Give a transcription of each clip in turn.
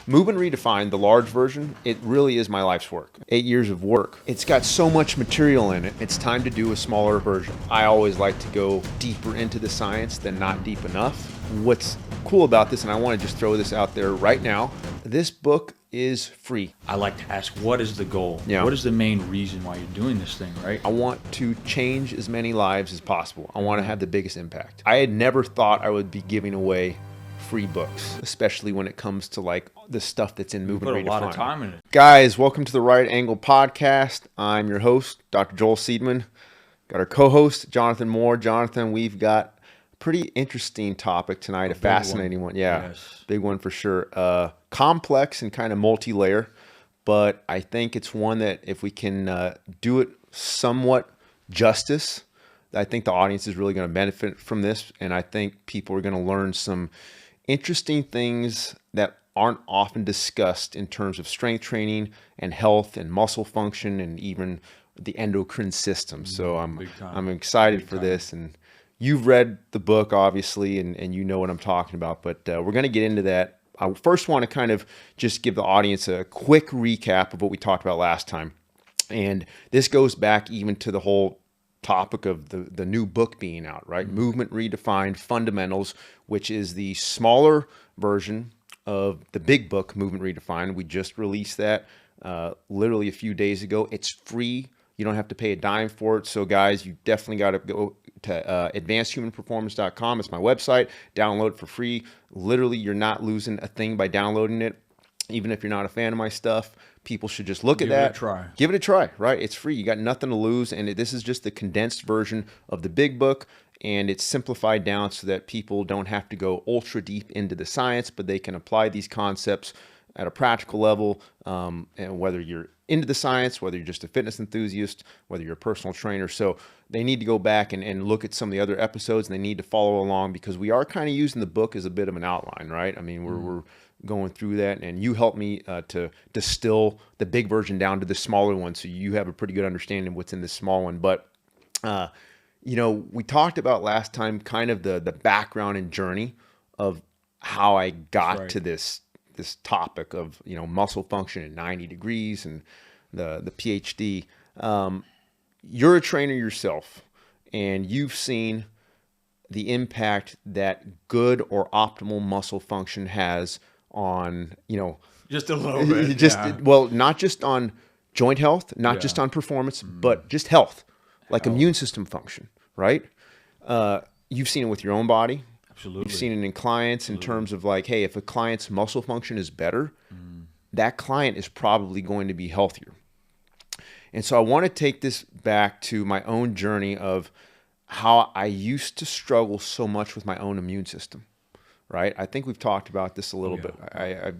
Movement Redefined, the large version, it really is my life's work. 8 years of work. It's got so much material in it. It's time to do a smaller version. I always like to go deeper into the science than not deep enough. What's cool about this, and I want to just throw this out there right now, this book is free. I like to ask, what is the goal? Yeah. What is the main reason why you're doing this thing, right? I want to change as many lives as possible. I want to have the biggest impact. I had never thought I would be giving away free books, especially when it comes to like the stuff that's in Movement Redefined. Put a lot of time in it. Guys, welcome to the Right Angle Podcast. I'm your host, Dr. Joel Seedman. Got our co-host, Jonathan Moore. Jonathan, we've got a pretty interesting topic tonight, a fascinating one. Yeah, yes. Big one for sure. Complex and kind of multi-layer, but I think it's one that if we can do it somewhat justice, I think the audience is really going to benefit from this, and I think people are going to learn some interesting things that aren't often discussed in terms of strength training and health and muscle function and even the endocrine system. So I'm excited for this, and you've read the book obviously, and you know what I'm talking about, but we're going to get into that. I first want to kind of just give the audience a quick recap of what we talked about last time. And this goes back even to the whole topic of the new book being out, right? Mm-hmm. Movement Redefined Fundamentals, which is the smaller version of the big book, Movement Redefined. We just released that literally a few days ago. It's free. You don't have to pay a dime for it. So guys, you definitely got to go to advancedhumanperformance.com. It's my website. Download it for free. Literally, you're not losing a thing by downloading it. Even if you're not a fan of my stuff, people should just look at that. Give it a try. Give it a try, right? It's free. You got nothing to lose. And this is just the condensed version of the big book. And it's simplified down so that people don't have to go ultra deep into the science, but they can apply these concepts at a practical level. And whether you're into the science, whether you're just a fitness enthusiast, whether you're a personal trainer. So they need to go back and look at some of the other episodes, and they need to follow along because we are kind of using the book as a bit of an outline, right? I mean, we're going through that, and you helped me to distill the big version down to the smaller one, so you have a pretty good understanding of what's in this small one. But you know, we talked about last time kind of the background and journey of how I got to this topic of, you know, muscle function at 90 degrees and the PhD. You're a trainer yourself, and you've seen the impact that good or optimal muscle function has on, you know, just a little bit. Well, not just on joint health, not just on performance, but just health, like immune system function, right? You've seen it with your own body. Absolutely. You've seen it in clients in terms of like, hey, if a client's muscle function is better, that client is probably going to be healthier. And so I want to take this back to my own journey of how I used to struggle so much with my own immune system, right? I think we've talked about this a little bit. I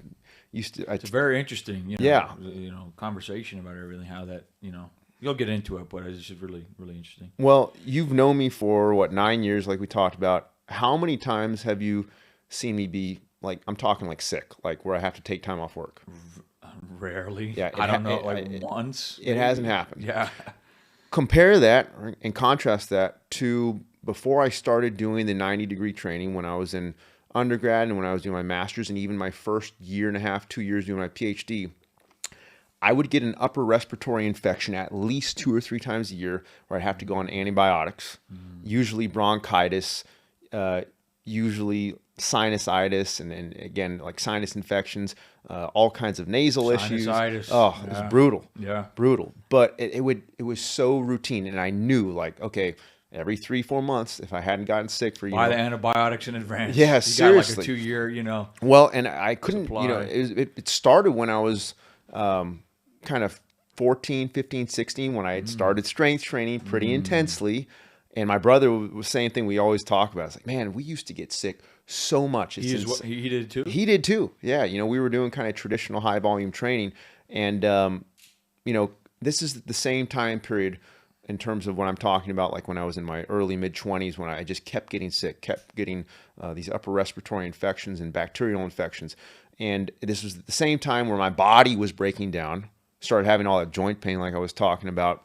used to. It's very interesting, you know, conversation about everything, how that, you know, you'll get into it, but it's just really, really interesting. Well, you've known me for 9 years, like we talked about. How many times have you seen me be like, I'm talking like sick, like where I have to take time off work? Rarely. Yeah, I don't know, once. It hasn't happened. Yeah. Compare that and contrast that to before I started doing the 90-degree training when I was in undergrad and when I was doing my master's and even my first year and a half, 2 years doing my PhD. I would get an upper respiratory infection at least 2 or 3 times a year where I'd have to go on antibiotics, usually bronchitis, usually sinusitis, and again, like sinus infections, all kinds of nasal issues. Oh, it was brutal. Yeah. Brutal. But it was so routine. And I knew like, okay, every 3-4 months, if I hadn't gotten sick for, buy the antibiotics in advance. Yeah, seriously. Got like a 2-year, you know. Well, and I couldn't, supply. you know, it started when I was kind of 14, 15, 16, when I had started strength training pretty intensely. And my brother was saying thing we always talk about. It's like, man, we used to get sick so much. He did too? He did too. Yeah. You know, we were doing kind of traditional high volume training. And, you know, this is the same time period in terms of what I'm talking about, like when I was in my early mid-20s, when I just kept getting sick, kept getting these upper respiratory infections and bacterial infections. And this was the same time where my body was breaking down, started having all that joint pain like I was talking about,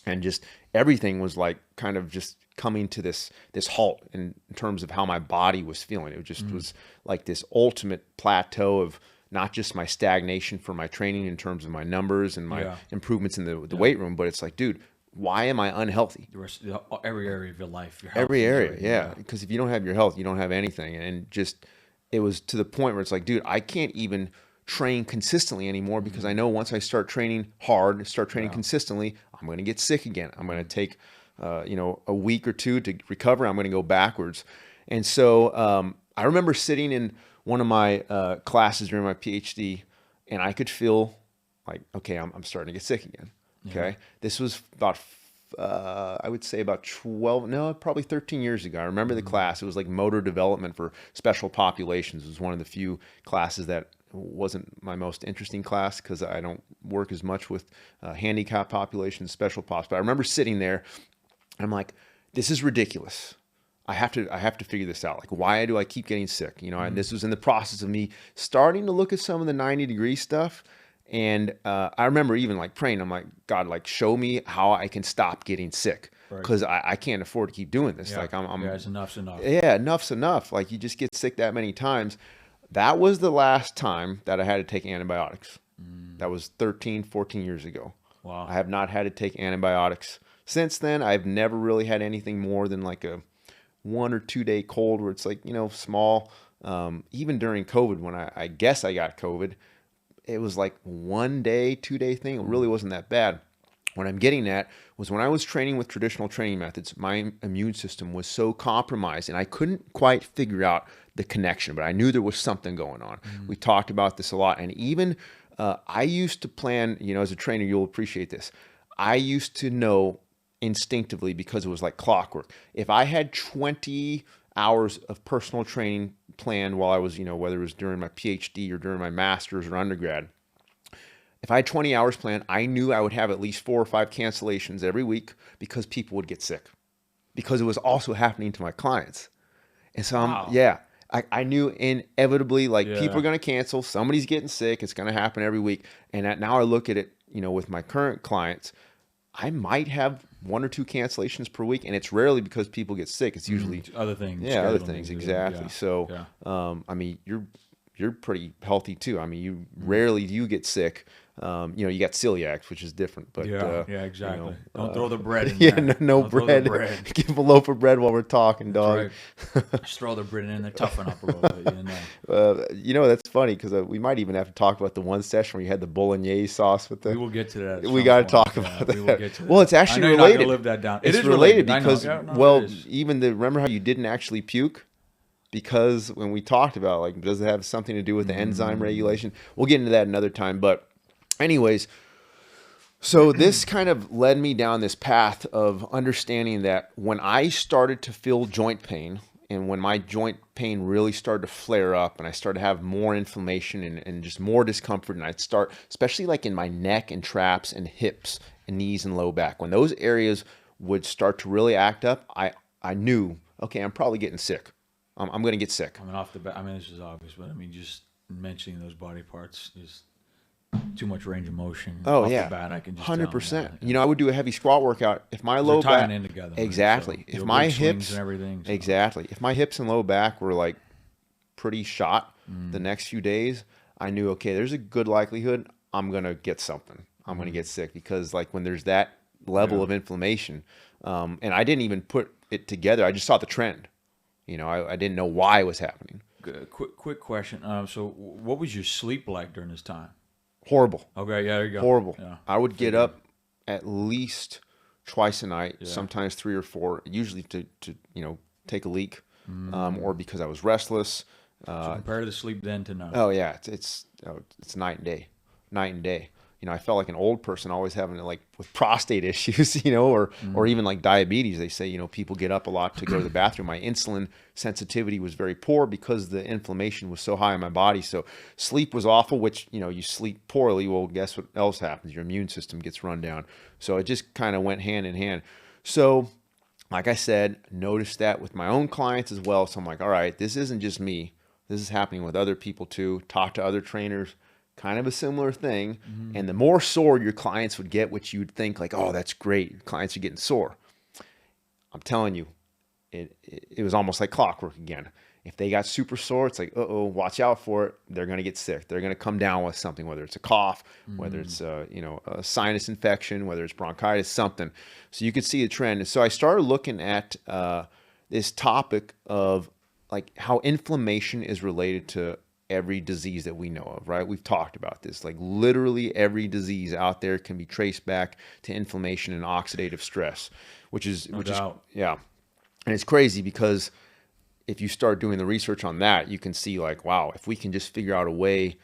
and just everything was like kind of just coming to this halt in terms of how my body was feeling. It just was like this ultimate plateau of not just my stagnation for my training in terms of my numbers and my Yeah. improvements in the weight room, but it's like, dude, why am I unhealthy? Every area of your life, your health, Every area, everything, yeah. Because if you don't have your health, you don't have anything. And just, it was to the point where it's like, dude, I can't even train consistently anymore because I know once I start training hard, start training consistently, I'm going to get sick again. I'm going to take, a week or two to recover. I'm going to go backwards. And so I remember sitting in one of my classes during my PhD, and I could feel like, okay, I'm starting to get sick again. Okay. This was about, I would say about 12, no, probably 13 years ago. I remember the class. It was like motor development for special populations. It was one of the few classes that wasn't my most interesting class because I don't work as much with handicapped populations, special pops. But I remember sitting there. I'm like, this is ridiculous. I have to figure this out. Like, why do I keep getting sick? And this was in the process of me starting to look at some of the 90-degree stuff. And I remember even like praying, I'm like, God, like show me how I can stop getting sick because I can't afford to keep doing this. Like it's enough's enough. Yeah, enough's enough. Like you just get sick that many times. That was the last time that I had to take antibiotics. That was 13, 14 years ago. Wow. I have not had to take antibiotics since then. I've never really had anything more than like a 1 or 2 day cold where it's like, small. Even during COVID, when I guess I got COVID, it was like 1 day, 2 day thing. It really wasn't that bad. What I'm getting at was when I was training with traditional training methods, my immune system was so compromised and I couldn't quite figure out the connection, but I knew there was something going on. We talked about this a lot. And even I used to plan, as a trainer, you'll appreciate this. I used to know instinctively because it was like clockwork. If I had 20 hours of personal training planned while I was, whether it was during my PhD or during my master's or undergrad, if I had 20 hours planned, I knew I would have at least 4 or 5 cancellations every week because people would get sick because it was also happening to my clients. And so I knew inevitably people are going to cancel. Somebody's getting sick. It's going to happen every week. And now I look at it, with my current clients, I might have 1 or 2 cancellations per week, and it's rarely because people get sick. It's usually other things. Yeah, other things, exactly. Yeah. So, I mean, you're pretty healthy too. I mean, you rarely do you get sick. You got celiac, which is different, but exactly. Don't throw the bread in there. there. No bread. Give a loaf of bread while we're talking, dog. Right. Just throw the bread in there, toughen up a little bit. That's funny because we might even have to talk about the one session where you had the bolagnese sauce with the. We will get to that. We got to talk about that. We will get to that. Well, it's actually related. You're not gonna live that down. It's is related because it even remember how you didn't actually puke. Because when we talked about does it have something to do with the enzyme regulation? We'll get into that another time. But anyways, so this kind of led me down this path of understanding that when I started to feel joint pain and when my joint pain really started to flare up and I started to have more inflammation and just more discomfort, and I'd start, especially like in my neck and traps and hips and knees and low back, when those areas would start to really act up, I knew, okay, I'm probably getting sick. I'm going to get sick. I mean, off the bat, this is obvious, but just mentioning those body parts is too much range of motion. Oh, off yeah. The bat, I can just 100%. I would do a heavy squat workout. If my low back. Tying in together. Exactly. Right? So if my hips. And everything. So. Exactly. If my hips and low back were pretty shot the next few days, I knew, okay, there's a good likelihood I'm going to get something. I'm going to get sick because when there's that level of inflammation, and I didn't even put it together. I just saw the trend. I didn't know why it was happening. Quick question. So what was your sleep like during this time? Horrible. Okay, yeah, there you go. Horrible. Yeah. I would get up at least twice a night, sometimes 3 or 4, usually to take a leak, or because I was restless. So compare the sleep then to now. Oh yeah, it's night and day, night and day. I felt like an old person always having with prostate issues, or even diabetes. They say, people get up a lot to go to the bathroom. My insulin sensitivity was very poor because the inflammation was so high in my body. So sleep was awful, which, you sleep poorly. Well, guess what else happens? Your immune system gets run down. So it just kind of went hand in hand. So like I said, noticed that with my own clients as well. So I'm like, all right, this isn't just me. This is happening with other people too. Talk to other trainers. Kind of a similar thing. And the more sore your clients would get, which you'd think oh, that's great. Your clients are getting sore. I'm telling you, it was almost like clockwork again. If they got super sore, it's like, uh-oh, watch out for it. They're going to get sick. They're going to come down with something, whether it's a cough, whether it's a sinus infection, whether it's bronchitis, something. So you could see a trend. And so I started looking at this topic of like how inflammation is related to every disease that we know of, right? We've talked about this. Like literally every disease out there can be traced back to inflammation and oxidative stress, which is yeah. And it's crazy because if you start doing the research on that, you can see like, wow, if we can just figure out a way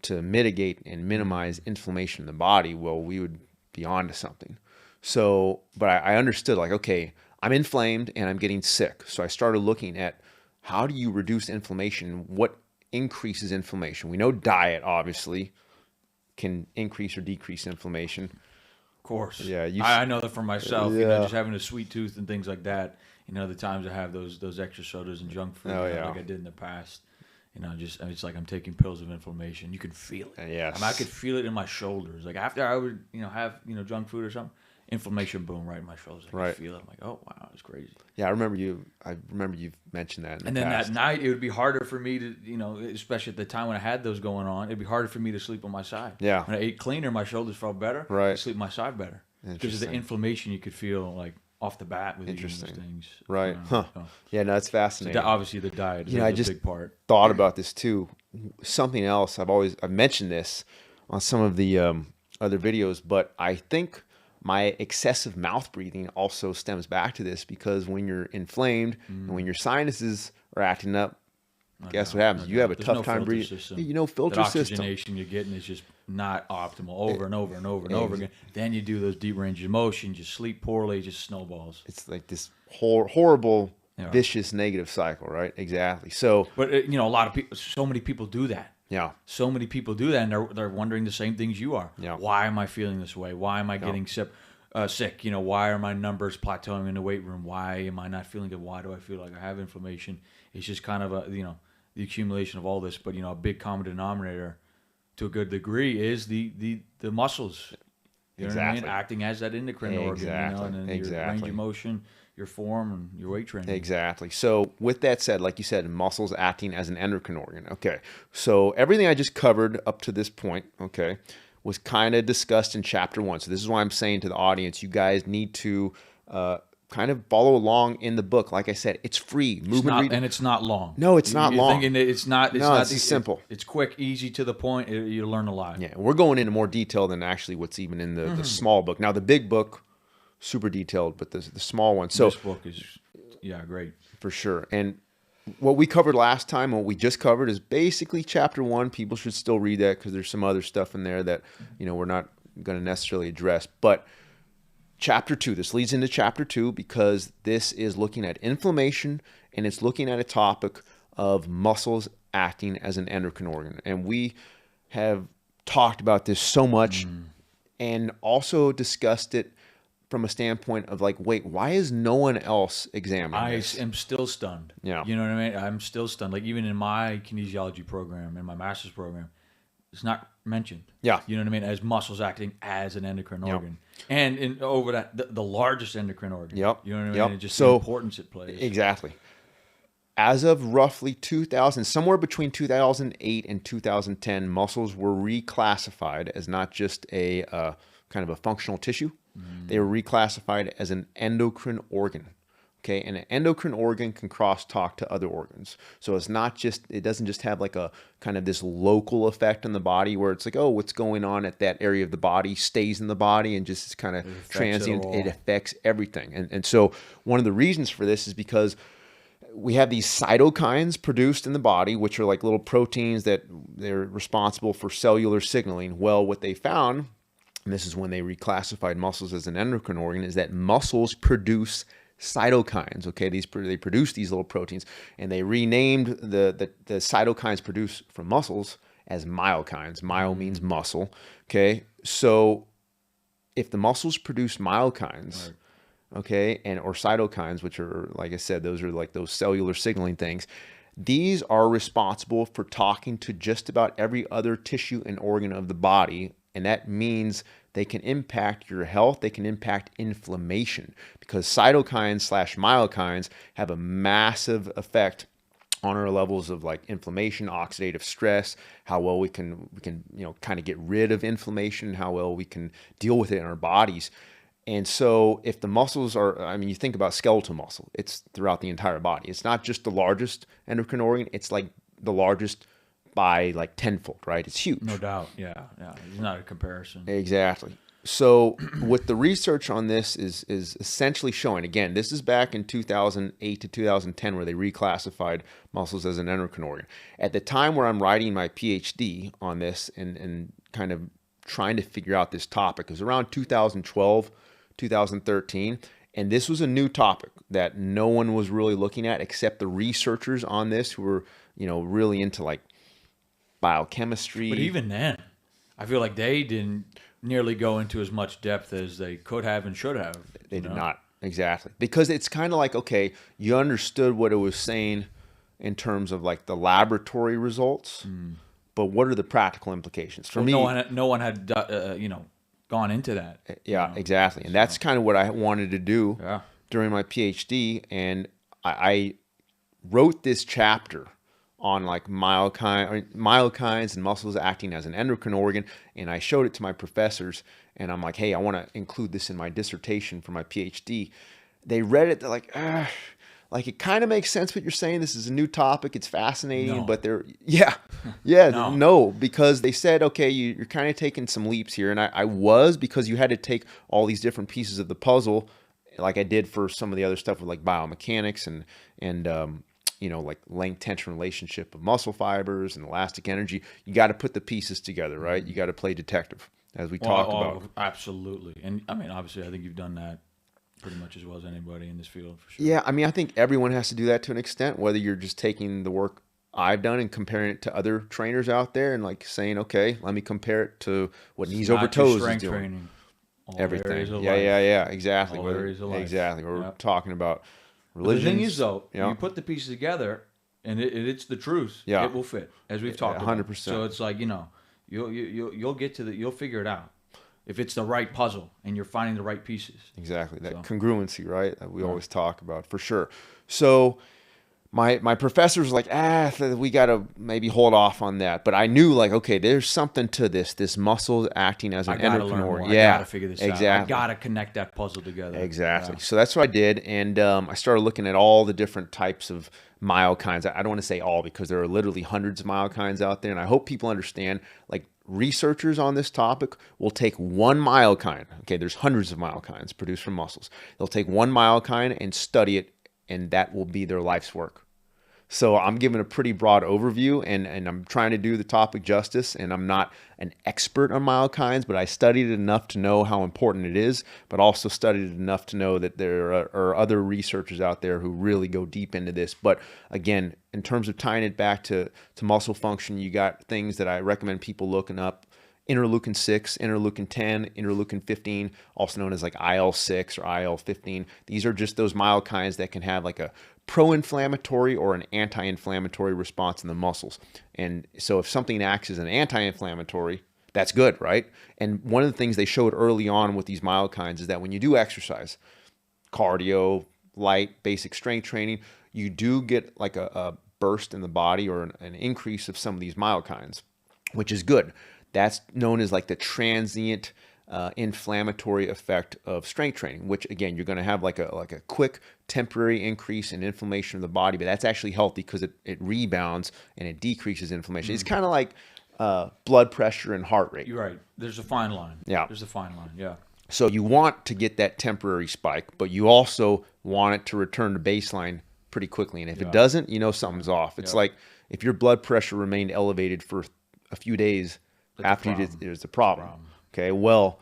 to mitigate and minimize inflammation in the body, well, we would be on to something. So, but I understood like, okay, I'm inflamed and I'm getting sick. So I started looking at how do you reduce inflammation? What increases inflammation? We know diet obviously can increase or decrease inflammation. Of course. Yeah. I know that for myself, Yeah. just having a sweet tooth and things like that. The times I have those extra sodas and junk food, like I did in the past. It's like I'm taking pills of inflammation. You can feel it. Yes. I could feel it in my shoulders. Like after I would, have junk food or something, inflammation, boom, right in my shoulders. I could feel it. I'm like, oh wow, it's crazy. Yeah, I remember you've mentioned that. And then that night, it would be harder for me to, especially at the time when I had those going on, it'd be harder for me to sleep on my side. Yeah. When I ate cleaner, my shoulders felt better. Right. I sleep on my side better because of the inflammation you could feel like off the bat with eating those things. Right. Yeah, no, it's fascinating. So obviously the diet is a big part. Thought about this too. Something else I've mentioned this on some of the other videos, but I think my excessive mouth breathing also stems back to this because when you're inflamed and when your sinuses are acting up, guess what happens? You have a tough time breathing. Filter system. Oxygenation you're getting is just not optimal over and over and over and over again. Then you do those deep range of motion, you sleep poorly, it just snowballs. It's like this horrible, vicious, negative cycle, right? Exactly. So, but a lot of people, so many people do that. Yeah. So many people do that, and they're wondering the same things you are. Yeah. Why am I feeling this way? Why am I getting sick? Why are my numbers plateauing in the weight room? Why am I not feeling good? Why do I feel like I have inflammation? It's just kind of the accumulation of all this. But a big common denominator, to a good degree, is the muscles. You know what I mean? Acting as that endocrine organ. And then your range of motion, your form, and your weight training. Exactly. So with that said, like you said, muscles acting as an endocrine organ. Okay. So everything I just covered up to this point, okay, was kind of discussed in chapter 1. So this is why I'm saying to the audience, you guys need to kind of follow along in the book. Like I said, it's free. And it's not long. No, it's not long. Thinking it's not. It's simple. It's quick, easy, to the point. You learn a lot. Yeah, we're going into more detail than actually what's even in the small book. Now the big book, super detailed, but the small one. So this book is, great for sure. And what we covered last time, what we just covered, is basically chapter 1. People should still read that because there's some other stuff in there that we're not going to necessarily address. But chapter 2, this leads into chapter 2 because this is looking at inflammation and it's looking at a topic of muscles acting as an endocrine organ. And we have talked about this so much and also discussed it from a standpoint of like, wait, why is no one else examining this? I am still stunned. Yeah. You know what I mean? I'm still stunned. Like even in my kinesiology program, in my master's program, it's not mentioned. Yeah. You know what I mean? As muscles acting as an endocrine organ. And over that, the largest endocrine organ. Yep. You know what I mean? And just the importance it plays. Exactly. As of roughly 2000, somewhere between 2008 and 2010, muscles were reclassified as not just a kind of a functional tissue. They were reclassified as an endocrine organ. Okay, and an endocrine organ can crosstalk to other organs. So it's not just, it doesn't just have like a kind of this local effect on the body where it's like, oh, what's going on at that area of the body stays in the body and just is kind of transient. It affects everything. And so one of the reasons for this is because we have these cytokines produced in the body, which are like little proteins that they're responsible for cellular signaling. Well, what they found, and this is when they reclassified muscles as an endocrine organ, is that muscles produce cytokines. Okay, they produce these little proteins, and they renamed the cytokines produced from muscles as myokines. Myo means muscle. Okay, so if the muscles produce myokines, okay, or cytokines, which are, like I said, those are like those cellular signaling things. These are responsible for talking to just about every other tissue and organ of the body. And that means they can impact your health. They can impact inflammation because cytokines / myokines have a massive effect on our levels of like inflammation, oxidative stress, how well we can kind of get rid of inflammation, how well we can deal with it in our bodies. And so if the muscles are, I mean, you think about skeletal muscle, it's throughout the entire body. It's not just the largest endocrine organ, it's like the largest by like tenfold, right? It's huge. No doubt. Yeah. It's not a comparison. Exactly. So what the research on this is essentially showing, again, this is back in 2008 to 2010 where they reclassified muscles as an endocrine organ. At the time where I'm writing my PhD on this and kind of trying to figure out this topic, it was around 2012, 2013, and this was a new topic that no one was really looking at except the researchers on this who were, really into like biochemistry. But even then, I feel like they didn't nearly go into as much depth as they could have and should have. They did not. Exactly. Because it's kind of like, okay, you understood what it was saying in terms of like the laboratory results, but what are the practical implications? For me, no one had gone into that. Yeah, exactly. And that's kind of what I wanted to do during my PhD. And I wrote this chapter on like myokines and muscles acting as an endocrine organ. And I showed it to my professors and I'm like, hey, I want to include this in my dissertation for my PhD. They read it. They're like, like it kind of makes sense what you're saying. This is a new topic. It's fascinating, but no, because they said, okay, you're kind of taking some leaps here. And I was, because you had to take all these different pieces of the puzzle, like I did for some of the other stuff with like biomechanics and like length tension relationship of muscle fibers and elastic energy. You got to put the pieces together, right? You got to play detective, as we talked about. Absolutely. And I mean, obviously, I think you've done that pretty much as well as anybody in this field, for sure. Yeah, I mean, I think everyone has to do that to an extent, whether you're just taking the work I've done and comparing it to other trainers out there and like saying, okay, let me compare it to what knees over toes is doing. Training. Everything. Yeah, exactly. All areas of life. Exactly. We're talking about religions. The thing is, though, you put the pieces together and it's the truth. Yeah. It will fit, as we've talked 100%. about. So it's like, you'll get to you'll figure it out. If it's the right puzzle and you're finding the right pieces. Exactly. That congruency, right? That we always talk about, for sure. So my professor was like, we got to maybe hold off on that. But I knew like, okay, there's something to this muscle acting as an endocrine organ. Yeah. I got to figure this exactly. out. I got to connect that puzzle together. Exactly. Yeah. So that's what I did. And I started looking at all the different types of myokines. I don't want to say all because there are literally hundreds of myokines out there. And I hope people understand, like, researchers on this topic will take one myokine. Okay, there's hundreds of myokines produced from muscles. They'll take one myokine and study it, and that will be their life's work. So I'm giving a pretty broad overview, and I'm trying to do the topic justice, and I'm not an expert on myokines, but I studied it enough to know how important it is, but also studied it enough to know that there are other researchers out there who really go deep into this. But again, in terms of tying it back to muscle function, you got things that I recommend people looking up: interleukin 6, interleukin 10, interleukin 15, also known as like IL-6 or IL-15. These are just those myokines that can have like a pro-inflammatory or an anti-inflammatory response in the muscles. And so if something acts as an anti-inflammatory, that's good, right? And one of the things they showed early on with these myokines is that when you do exercise, cardio, light, basic strength training, you do get like a burst in the body or an increase of some of these myokines, which is good. That's known as like the transient inflammatory effect of strength training, which again, you're going to have like a quick temporary increase in inflammation of the body, but that's actually healthy because it rebounds and it decreases inflammation. It's kind of like blood pressure and heart rate. You're right. There's a fine line. Yeah. There's a fine line. Yeah. So you want to get that temporary spike, but you also want it to return to baseline pretty quickly. And if it doesn't, something's off. It's like if your blood pressure remained elevated for a few days after you did, there's a problem. Okay, well,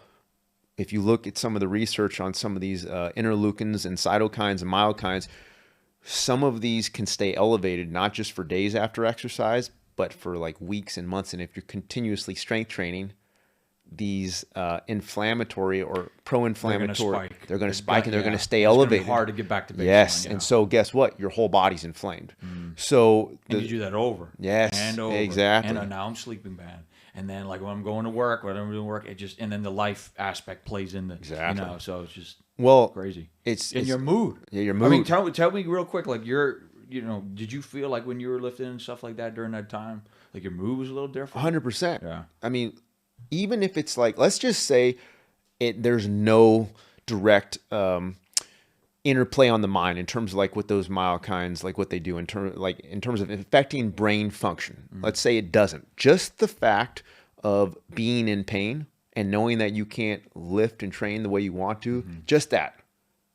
if you look at some of the research on some of these interleukins and cytokines and myokines, some of these can stay elevated not just for days after exercise, but for like weeks and months. And if you're continuously strength training, these inflammatory or pro-inflammatory, they're going to spike and they're going to stay elevated. It's hard to get back to baseline. Yes, and so guess what? Your whole body's inflamed. So and you do that over. Yes, and over. exactly. And now I'm sleeping bad. And then, like, when I'm going to work, when I'm doing work, and then the life aspect plays in the, exactly. So it's just crazy. It's your mood. Yeah, your mood. I mean, tell me real quick, like, did you feel like when you were lifting and stuff like that during that time, like your move was a little different? 100%. Yeah. I mean, even if it's like, let's just say there's no direct interplay on the mind in terms of like what those myokines, like what they do in terms of affecting brain function. Let's say it doesn't. Just the fact of being in pain and knowing that you can't lift and train the way you want to, just that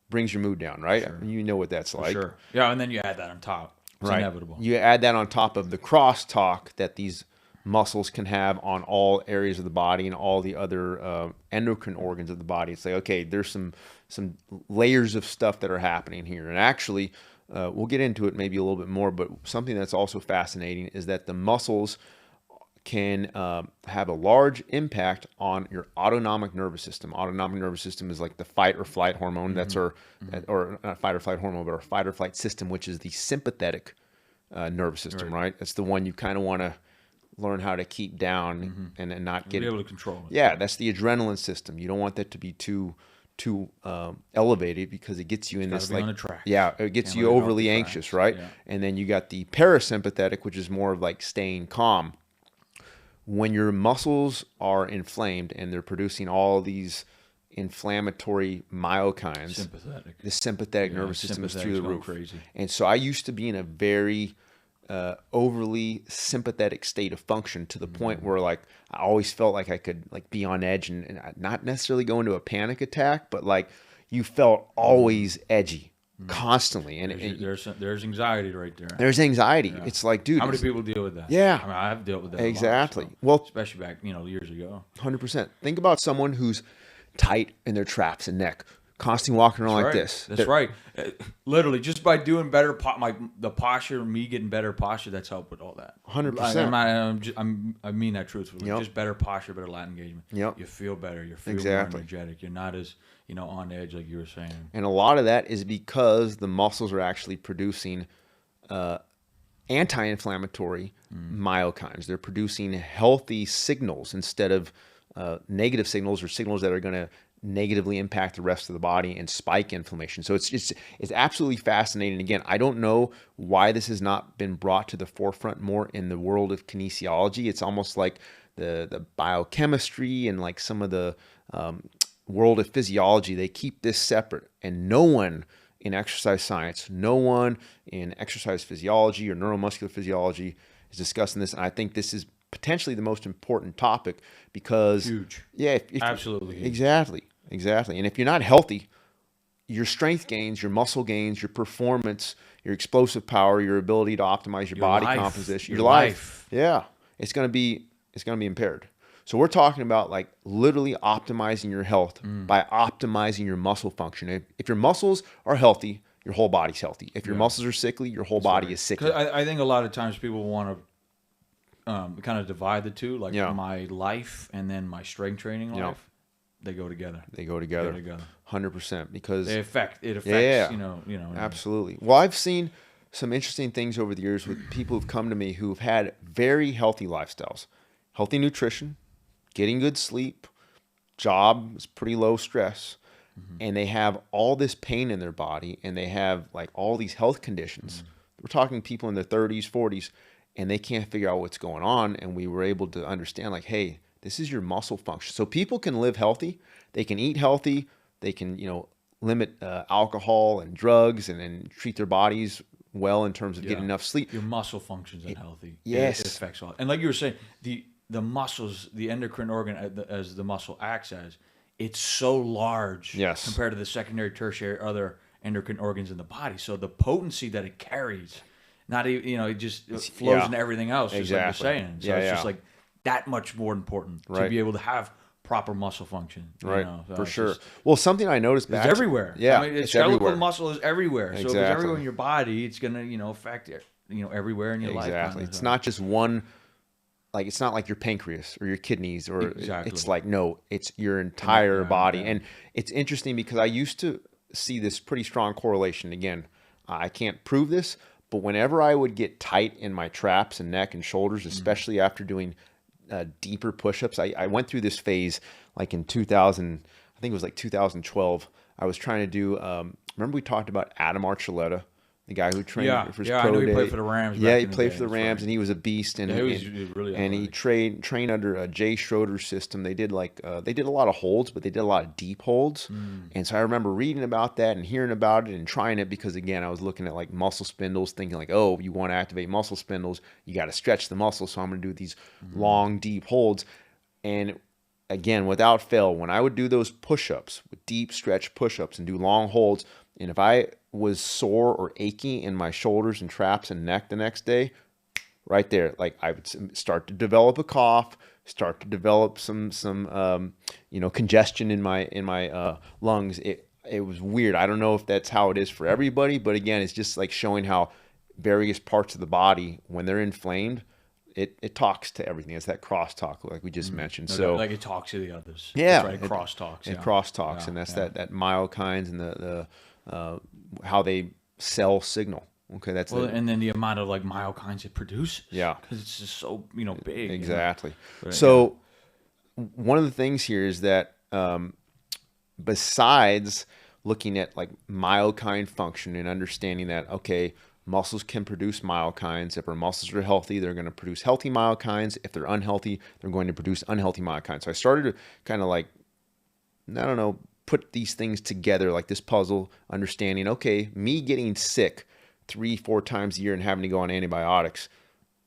brings your mood down, right? Sure. You know what that's like. Sure. Yeah, and then you add that on top. It's inevitable. You add that on top of the crosstalk that these muscles can have on all areas of the body and all the other endocrine organs of the body. It's like, okay, there's some layers of stuff that are happening here. And actually, we'll get into it maybe a little bit more, but something that's also fascinating is that the muscles can have a large impact on your autonomic nervous system. Autonomic nervous system is like the fight or flight hormone. That's or not fight or flight hormone, but our fight or flight system, which is the sympathetic nervous system, right? That's the one you kind of want to learn how to keep down and not get be able to control it. Yeah, that's the adrenaline system. You don't want that to be too elevated because it gets you in this like it gets you overly anxious, right? Yeah. And then you got the parasympathetic, which is more of like staying calm. When your muscles are inflamed and they're producing all these inflammatory myokines, the sympathetic nervous system is through the roof. Crazy. And so I used to be in a very overly sympathetic state of function to the point where like I always felt like I could like be on edge and not necessarily go into a panic attack, but like you felt always edgy. Constantly, and there's anxiety right there. There's anxiety. Yeah. It's like, dude, how many people deal with that? Yeah, I mean, I've dealt with that exactly. A lot, so, well, especially back years ago. 100%. Think about someone who's tight in their traps and neck, constantly walking around like this. That's right. Literally, just by doing better, the posture, me getting better posture, that's helped with all that. 100%. I mean that truthfully. Yep. Just better posture, better lat engagement. Yep. You feel better. You feel more energetic. You're not as on edge like you were saying. And a lot of that is because the muscles are actually producing anti-inflammatory myokines. They're producing healthy signals instead of negative signals or signals that are going to negatively impact the rest of the body and spike inflammation. So it's absolutely fascinating. Again, I don't know why this has not been brought to the forefront more in the world of kinesiology. It's almost like the biochemistry and like some of the world of physiology, they keep this separate, and no one in exercise science, no one in exercise physiology or neuromuscular physiology is discussing this. And I think this is potentially the most important topic because huge. Yeah, absolutely huge. Exactly. And if you're not healthy, your strength gains, your muscle gains, your performance, your explosive power, your ability to optimize your body composition, your life. Yeah, it's going to be impaired. So we're talking about like literally optimizing your health by optimizing your muscle function. If your muscles are healthy, your whole body's healthy. If your muscles are sickly, your whole body is sickly. I think a lot of times people want to kind of divide the two, like my life and then my strength training life. They go together. They go together. 100%, because it affects. Absolutely. Well, I've seen some interesting things over the years with people who've come to me who've had very healthy lifestyles, healthy nutrition, getting good sleep, job is pretty low stress, and they have all this pain in their body, and they have like all these health conditions. We're talking people in their 30s, 40s, and they can't figure out what's going on. And we were able to understand like, hey, this is your muscle function. So people can live healthy, they can eat healthy, they can limit alcohol and drugs, and treat their bodies well in terms of getting enough sleep. Your muscle functions unhealthy. Yes, it affects all. And like you were saying, the muscles, the endocrine organ, as the muscle acts as, it's so large compared to the secondary, tertiary, other endocrine organs in the body. So the potency that it carries, not even it just flows into everything else. Just like you're saying. So it's just like that much more important to be able to have proper muscle function. Right, for sure. Well, something I noticed back, it's everywhere. Yeah, I mean, skeletal muscle is everywhere. So Exactly. if it's everywhere in your body, it's gonna affect everywhere in your life. Exactly. It's not just one. Like, it's not like your pancreas or your kidneys, or it's like, no, it's your entire body. Yeah. And it's interesting because I used to see this pretty strong correlation. Again, I can't prove this, but whenever I would get tight in my traps and neck and shoulders, especially after doing deeper push-ups, I went through this phase like in 2000, I think it was like 2012. I was trying to do, remember we talked about Adam Archuleta the guy who trained for his I pro knew he day. played for the Rams. Yeah, back he in the played day. for the That's Rams, right. and he was a beast. And Yeah, he was really and he athletic. trained under a Jay Schroeder system. They did they did a lot of holds, but they did a lot of deep holds. And so I remember reading about that and hearing about it and trying it because again, I was looking at like muscle spindles, thinking like, oh, you want to activate muscle spindles, you got to stretch the muscle. So I'm going to do these long, deep holds. And again, without fail, when I would do those push-ups, with deep stretch push-ups and do long holds, and if I was sore or achy in my shoulders and traps and neck the next day, right there, like I would start to develop a cough, start to develop some congestion in my lungs. It was weird. I don't know if that's how it is for everybody, but again, it's just like showing how various parts of the body, when they're inflamed, it talks to everything. It's that crosstalk, like we just mentioned. No so doubt. Like it talks to the others. yeah, That's right. Cross talks. and Yeah. cross talks, Yeah, and that's yeah. that myokines and the how they cell signal. Okay, that's Well, and then the amount of like myokines it produces. Yeah. Because it's just so big. exactly. But, So one of the things here is that besides looking at like myokine function and understanding that, okay, muscles can produce myokines. If our muscles are healthy, they're going to produce healthy myokines. If they're unhealthy, they're going to produce unhealthy myokines. So I started to kind of like, I don't know, put these things together like this puzzle, understanding, okay, me getting sick 3-4 times a year and having to go on antibiotics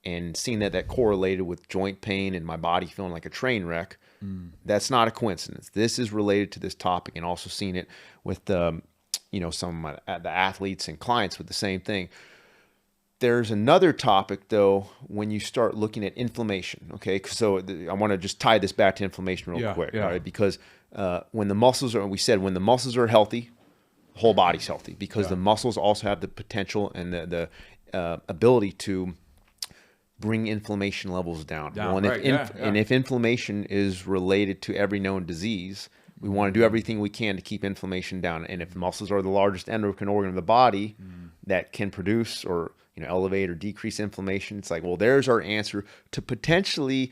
and seeing that correlated with joint pain and my body feeling like a train wreck, that's not a coincidence. This is related to this topic, and also seeing it with some of the athletes and clients with the same thing. There's another topic, though, when you start looking at inflammation, okay? So I want to just tie this back to inflammation real quick, all right? Because when the muscles are healthy, the whole body's healthy, because the muscles also have the potential and the ability to bring inflammation levels down. Well, and if inflammation is related to every known disease, we want to do everything we can to keep inflammation down. And if muscles are the largest endocrine organ of the body that can produce or elevate or decrease inflammation, it's like, well, there's our answer to potentially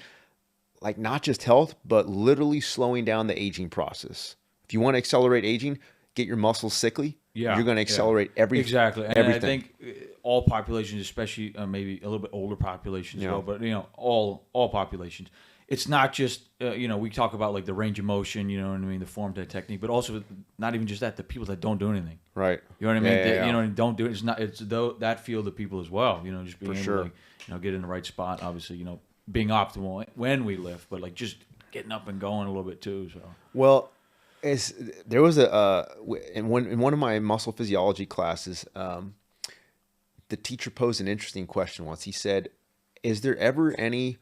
like not just health, but literally slowing down the aging process. If you want to accelerate aging, get your muscles sickly. You're going to accelerate everything. Exactly. And everything. I think all populations, especially maybe a little bit older populations as well, but all populations. It's not just we talk about like the range of motion, you know what I mean, the form to technique, but also not even just that, the people that don't do anything. Right. You know what I mean? Yeah. Don't do it. It's that field of people as well. Just being able sure. to like, get in the right spot. Obviously, being optimal when we lift, but like just getting up and going a little bit too. So well, there was in one of my muscle physiology classes, the teacher posed an interesting question once. He said, "Is there ever any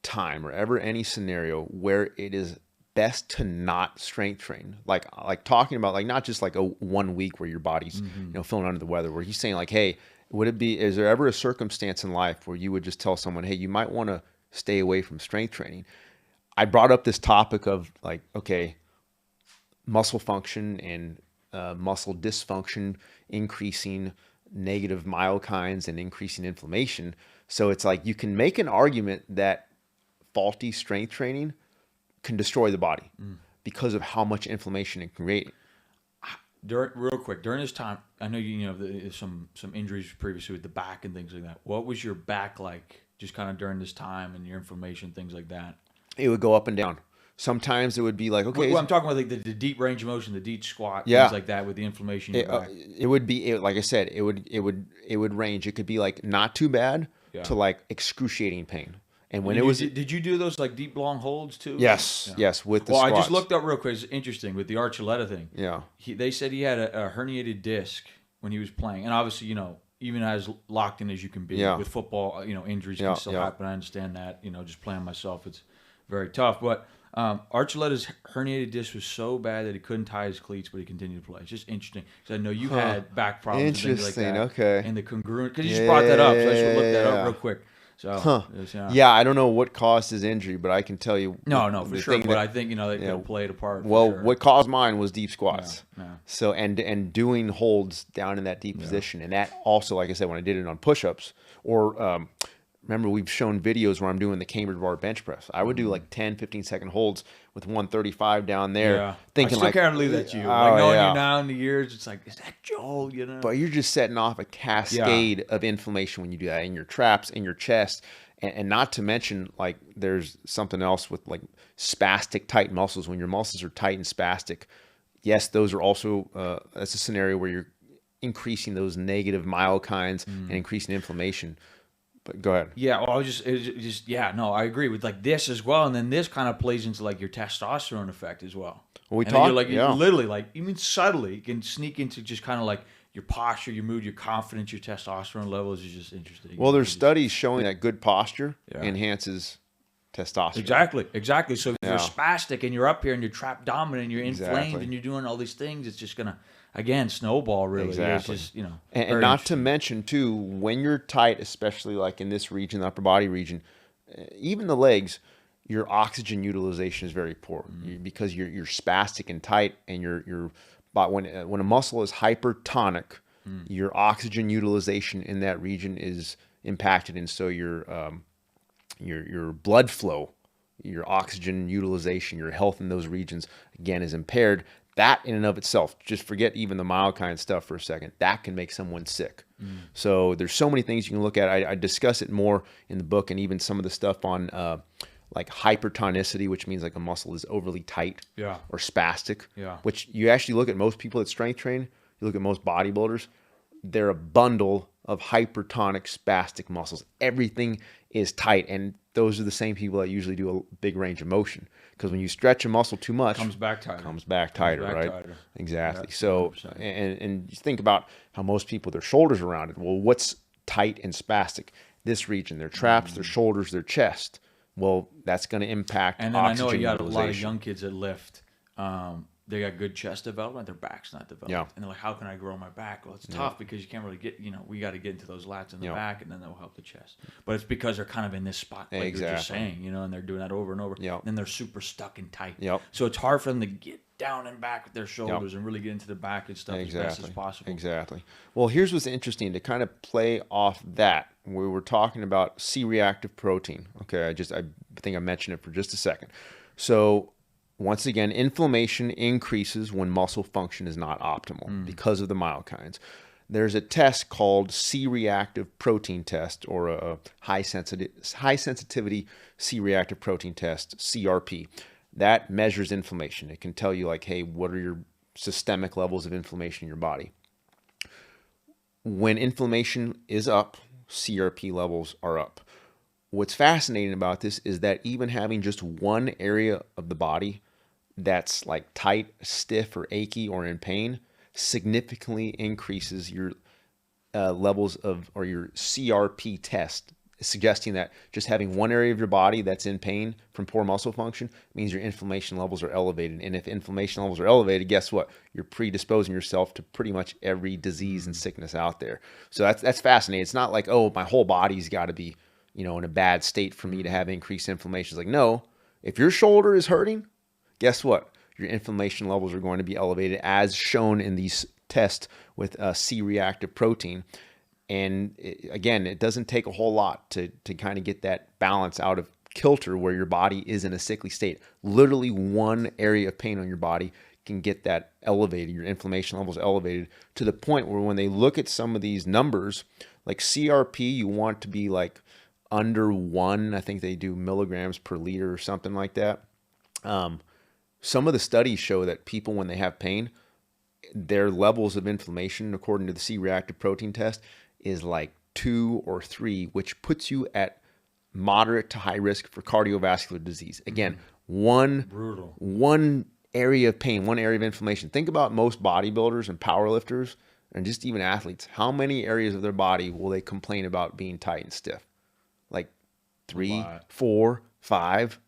time or ever any scenario where it is best to not strength train, like talking about like not just like a 1 week where your body's feeling under the weather, where he's saying like, hey, is there ever a circumstance in life where you would just tell someone, hey, you might want to stay away from strength training? I brought up this topic of like, okay, muscle function and muscle dysfunction increasing negative myokines and increasing inflammation. So it's like you can make an argument that faulty strength training can destroy the body because of how much inflammation it can create. Real quick, during this time, I know you have some injuries previously with the back and things like that. What was your back like just kind of during this time and your inflammation, things like that? It would go up and down. Sometimes it would be like, okay. Well, I'm talking about like the deep range of motion, the deep squat, things like that with the inflammation in your back. It would be, like I said, it would range. It could be like not too bad to like excruciating pain. And when did you do those like deep long holds too? Yes, with the squats. I just looked up real quick. It's interesting with the Archuleta thing. Yeah, they said he had a herniated disc when he was playing, and obviously even as locked in as you can be with football, injuries can still happen. I understand that. Just playing myself, it's very tough. But Archuleta's herniated disc was so bad that he couldn't tie his cleats, but he continued to play. It's just interesting because I know you had back problems and things like that. Okay. And the congruent, because you just brought that up, so I just looked that up real quick. So, I don't know what caused his injury, but I can tell you. No, for sure. But I think they played a part. Well, sure. what caused mine was deep squats. Yeah. So and doing holds down in that deep position, and that also, like I said, when I did it on push-ups or remember we've shown videos where I'm doing the Cambridge bar bench press. I would do like 10, 15-second holds with 135 down there, Yeah. thinking I still like, can't believe that's you. oh Like knowing you yeah. now in the years, it's like, is that Joel? You know? But you're just setting off a cascade of inflammation when you do that in your traps, in your chest, and not to mention like there's something else with like spastic tight muscles. When your muscles are tight and spastic, yes, those are also that's a scenario where you're increasing those negative myokines and increasing inflammation. But go ahead. Yeah, well, yeah, no, I agree with like this as well, and then this kind of plays into like your testosterone effect as well. Well, we and then talked, you're like yeah. literally like even subtly you can sneak into just kind of like your posture, your mood, your confidence, your testosterone levels is just interesting. Well, there's studies showing that good posture Yeah. enhances testosterone. Exactly. So if Yeah. you're spastic and you're up here and you're trap dominant, and you're inflamed Exactly. and you're doing all these things, it's just gonna again snowball really. Exactly. It's just, And very not to interesting. mention too, when you're tight, especially like in this region, the upper body region, even the legs, your oxygen utilization is very poor because you're spastic and tight, and but when a muscle is hypertonic, your oxygen utilization in that region is impacted, and so your blood flow, your oxygen utilization, your health in those regions again is impaired. That in and of itself, just forget even the myokine stuff for a second, that can make someone sick. So there's so many things you can look at. I discuss it more in the book, and even some of the stuff on like hypertonicity, which means like a muscle is overly tight Yeah. or spastic, Yeah. which you actually look at most people that strength train, you look at most bodybuilders, they're a bundle of hypertonic spastic muscles. Everything is tight, and those are the same people that usually do a big range of motion, because when you stretch a muscle too much, Comes back tighter. right? tighter. Exactly. Yeah, So 100%. and you think about how most people, their shoulders are rounded. Well, what's tight and spastic? This region, their traps, their shoulders, their chest. Well, that's going to impact And then I oxygen know you got a lot of utilization. young kids that lift. They got good chest development. Their back's not developed. Yeah. And they're like, how can I grow my back? Well, it's tough because you can't really get, we got to get into those lats in the Yeah. back, and then that will help the chest. But it's because they're kind of in this spot, like you're just Exactly. saying, and they're doing that over and over. Yeah. And then they're super stuck and tight. Yep. So it's hard for them to get down and back with their shoulders and really get into the back and stuff as best as possible. Exactly. Well, here's what's interesting to kind of play off that. We were talking about C-reactive protein. Okay, I think I mentioned it for just a second. So once again, inflammation increases when muscle function is not optimal because of the myokines. There's a test called C-reactive protein test, or a high sensitivity C-reactive protein test, CRP. That measures inflammation. It can tell you like, hey, what are your systemic levels of inflammation in your body? When inflammation is up, CRP levels are up. What's fascinating about this is that even having just one area of the body that's like tight, stiff, or achy, or in pain significantly increases your levels of, or your CRP test, suggesting that just having one area of your body that's in pain from poor muscle function means your inflammation levels are elevated. And if inflammation levels are elevated, guess what? You're predisposing yourself to pretty much every disease and sickness out there. So that's fascinating. It's not like, oh, my whole body's got to be, in a bad state for me to have increased inflammation. It's like, no, if your shoulder is hurting, guess what? Your inflammation levels are going to be elevated, as shown in these tests with C-reactive protein. And again, it doesn't take a whole lot to kind of get that balance out of kilter where your body is in a sickly state. Literally one area of pain on your body can get that elevated, your inflammation levels elevated, to the point where when they look at some of these numbers, like CRP, you want to be like under 1, I think they do milligrams per liter or something like that. Some of the studies show that people, when they have pain, their levels of inflammation, according to the C-reactive protein test, is like 2 or 3, which puts you at moderate to high risk for cardiovascular disease. Again, Brutal. one area of pain, one area of inflammation. Think about most bodybuilders and powerlifters, and just even athletes. How many areas of their body will they complain about being tight and stiff? Like 3, 4, 5.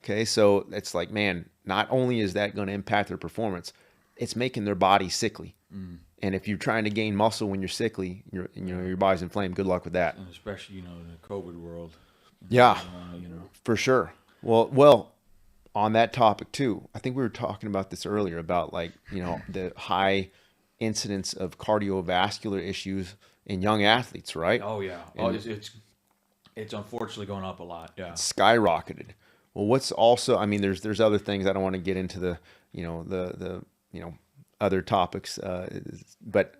Okay, so it's like, man, not only is that going to impact their performance, it's making their body sickly. And if you're trying to gain muscle when you're sickly, your body's inflamed. Good luck with that. And especially, in the COVID world. Yeah, for sure. Well, on that topic too, I think we were talking about this earlier about like, the high incidence of cardiovascular issues in young athletes, right? Oh yeah. And It's It's unfortunately going up a lot. Yeah. Skyrocketed. Well, what's also, I mean, there's other things. I don't want to get into the, other topics, but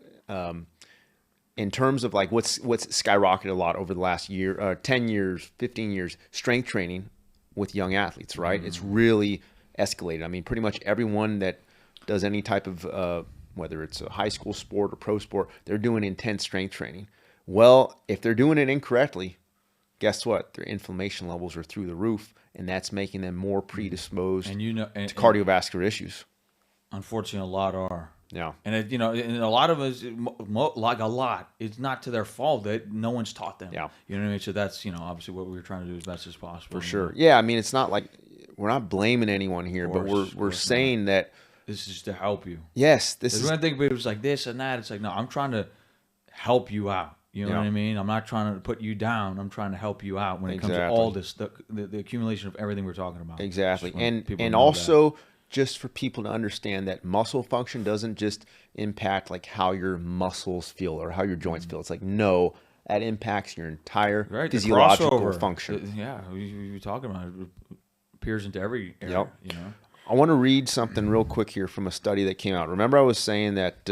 in terms of like what's skyrocketed a lot over the last year, 10 years, 15 years, strength training with young athletes, right? It's really escalated. I mean, pretty much everyone that does any type of, whether it's a high school sport or pro sport, they're doing intense strength training. Well, if they're doing it incorrectly, guess what? Their inflammation levels are through the roof, and that's making them more predisposed And to cardiovascular issues. unfortunately, a lot are. Yeah, And and a lot of us, like a lot, it's not to their fault that no one's taught them. Yeah. You know what I mean? So that's, obviously what we're trying to do as best as possible. for sure. Yeah, I mean, it's not like we're not blaming anyone here, but we're saying that This is to help you. yes, this Because is when I think people's like this and that, it's like, no, I'm trying to help you out. You know Yeah. what I mean? I'm not trying to put you down. I'm trying to help you out when it comes to Exactly. all this, the accumulation of everything we're talking about. exactly, Just want and people to and know also just for people to understand that muscle function doesn't just impact like how your muscles feel or how your joints feel. It's like no, that impacts your entire that. Right, the physiological crossover. function. Yeah, we were talking about it. It appears into every area, Yep. you know? I want to read something real quick here from a study that came out. Remember, I was saying that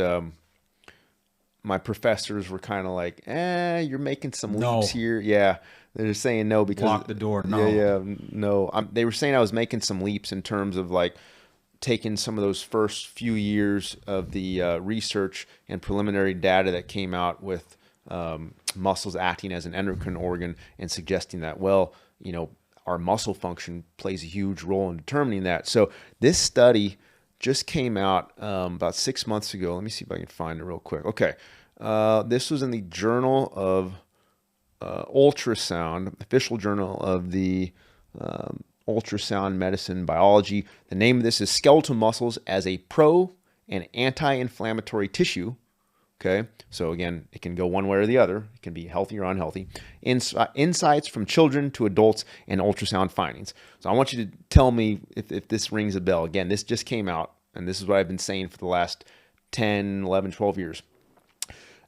my professors were kind of like, you're making some No. leaps here. Yeah, they're saying no because Lock the door. No. Yeah, no. They were saying I was making some leaps in terms of like taking some of those first few years of the research and preliminary data that came out with muscles acting as an endocrine organ and suggesting that, well, our muscle function plays a huge role in determining that. So this study just came out about 6 months ago. Let me see if I can find it real quick. Okay. This was in the Journal of Ultrasound, official journal of the Ultrasound Medicine Biology. The name of this is Skeletal Muscles as a Pro and Anti-Inflammatory Tissue. Okay, so again, it can go one way or the other. It can be healthy or unhealthy. Insights from children to adults and ultrasound findings. So I want you to tell me if this rings a bell. Again, this just came out, and this is what I've been saying for the last 10, 11, 12 years.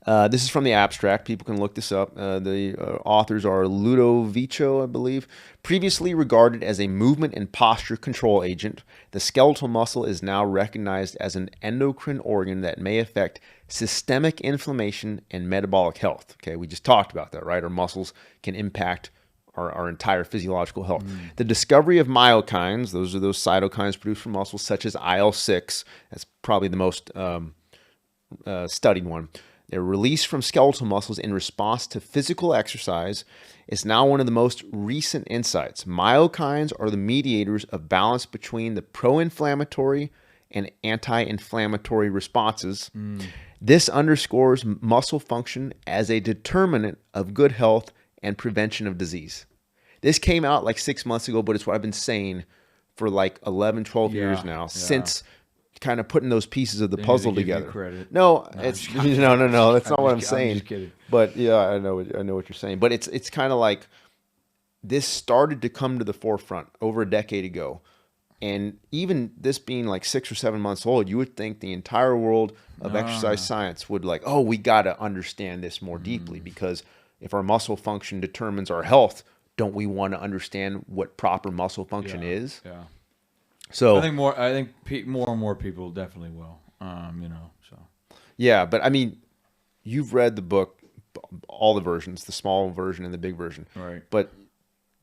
This is from the abstract. People can look this up. The authors are Ludovico, I believe. Previously regarded as a movement and posture control agent, the skeletal muscle is now recognized as an endocrine organ that may affect systemic inflammation and metabolic health. Okay, we just talked about that, right? Our muscles can impact our entire physiological health. The discovery of myokines, those are those cytokines produced from muscles, such as IL-6. That's probably the most studied one. They're released from skeletal muscles in response to physical exercise. It's now one of the most recent insights. Myokines are the mediators of balance between the pro-inflammatory and anti-inflammatory responses. This underscores muscle function as a determinant of good health and prevention of disease. This came out like 6 months ago, but it's what I've been saying for like 11, 12 years now, since kind of putting those pieces of the puzzle together. No, it's no. That's not what I'm saying. I'm just kidding. But yeah, I know what you're saying. But it's kind of like this started to come to the forefront over a decade ago, and even this being like 6 or 7 months old, you would think the entire world of exercise science would like, oh, we got to understand this more deeply, because if our muscle function determines our health, don't we want to understand what proper muscle function is? Yeah. So I think more and more people definitely will. So yeah, but I mean, you've read the book, all the versions, the small version and the big version, right? But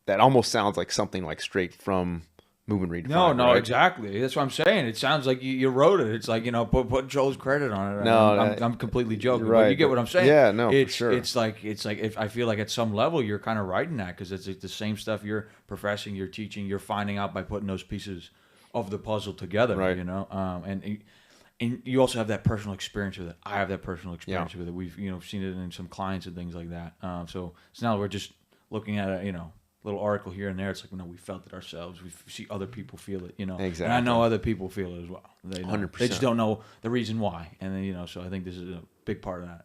that almost sounds like something like straight from Movement Redefined. No, right? exactly. That's what I'm saying. It sounds like you wrote it. It's like, put Joe's credit on it. No, I'm completely joking. right, But you get what I'm saying. Yeah, no, it's, for sure. It's like if I feel like at some level you're kind of writing that, because it's like the same stuff you're professing, you're teaching, you're finding out by putting those pieces of the puzzle together. Right. And you also have that personal experience with it. I have that personal experience with it. We've seen it in some clients and things like that. So now we're just looking at a little article here and there. It's like, we felt it ourselves. We see other people feel it. Exactly. And I know other people feel it as well. They 100%. They just don't know the reason why. And then so I think this is a big part of that.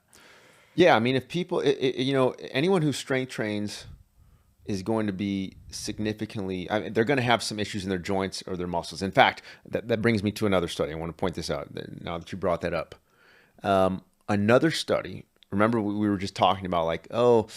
Yeah, I mean, if people, anyone who strength trains is going to be significantly, they're going to have some issues in their joints or their muscles. In fact, that brings me to another study. I want to point this out now that you brought that up. Another study remember we were just talking about like, oh,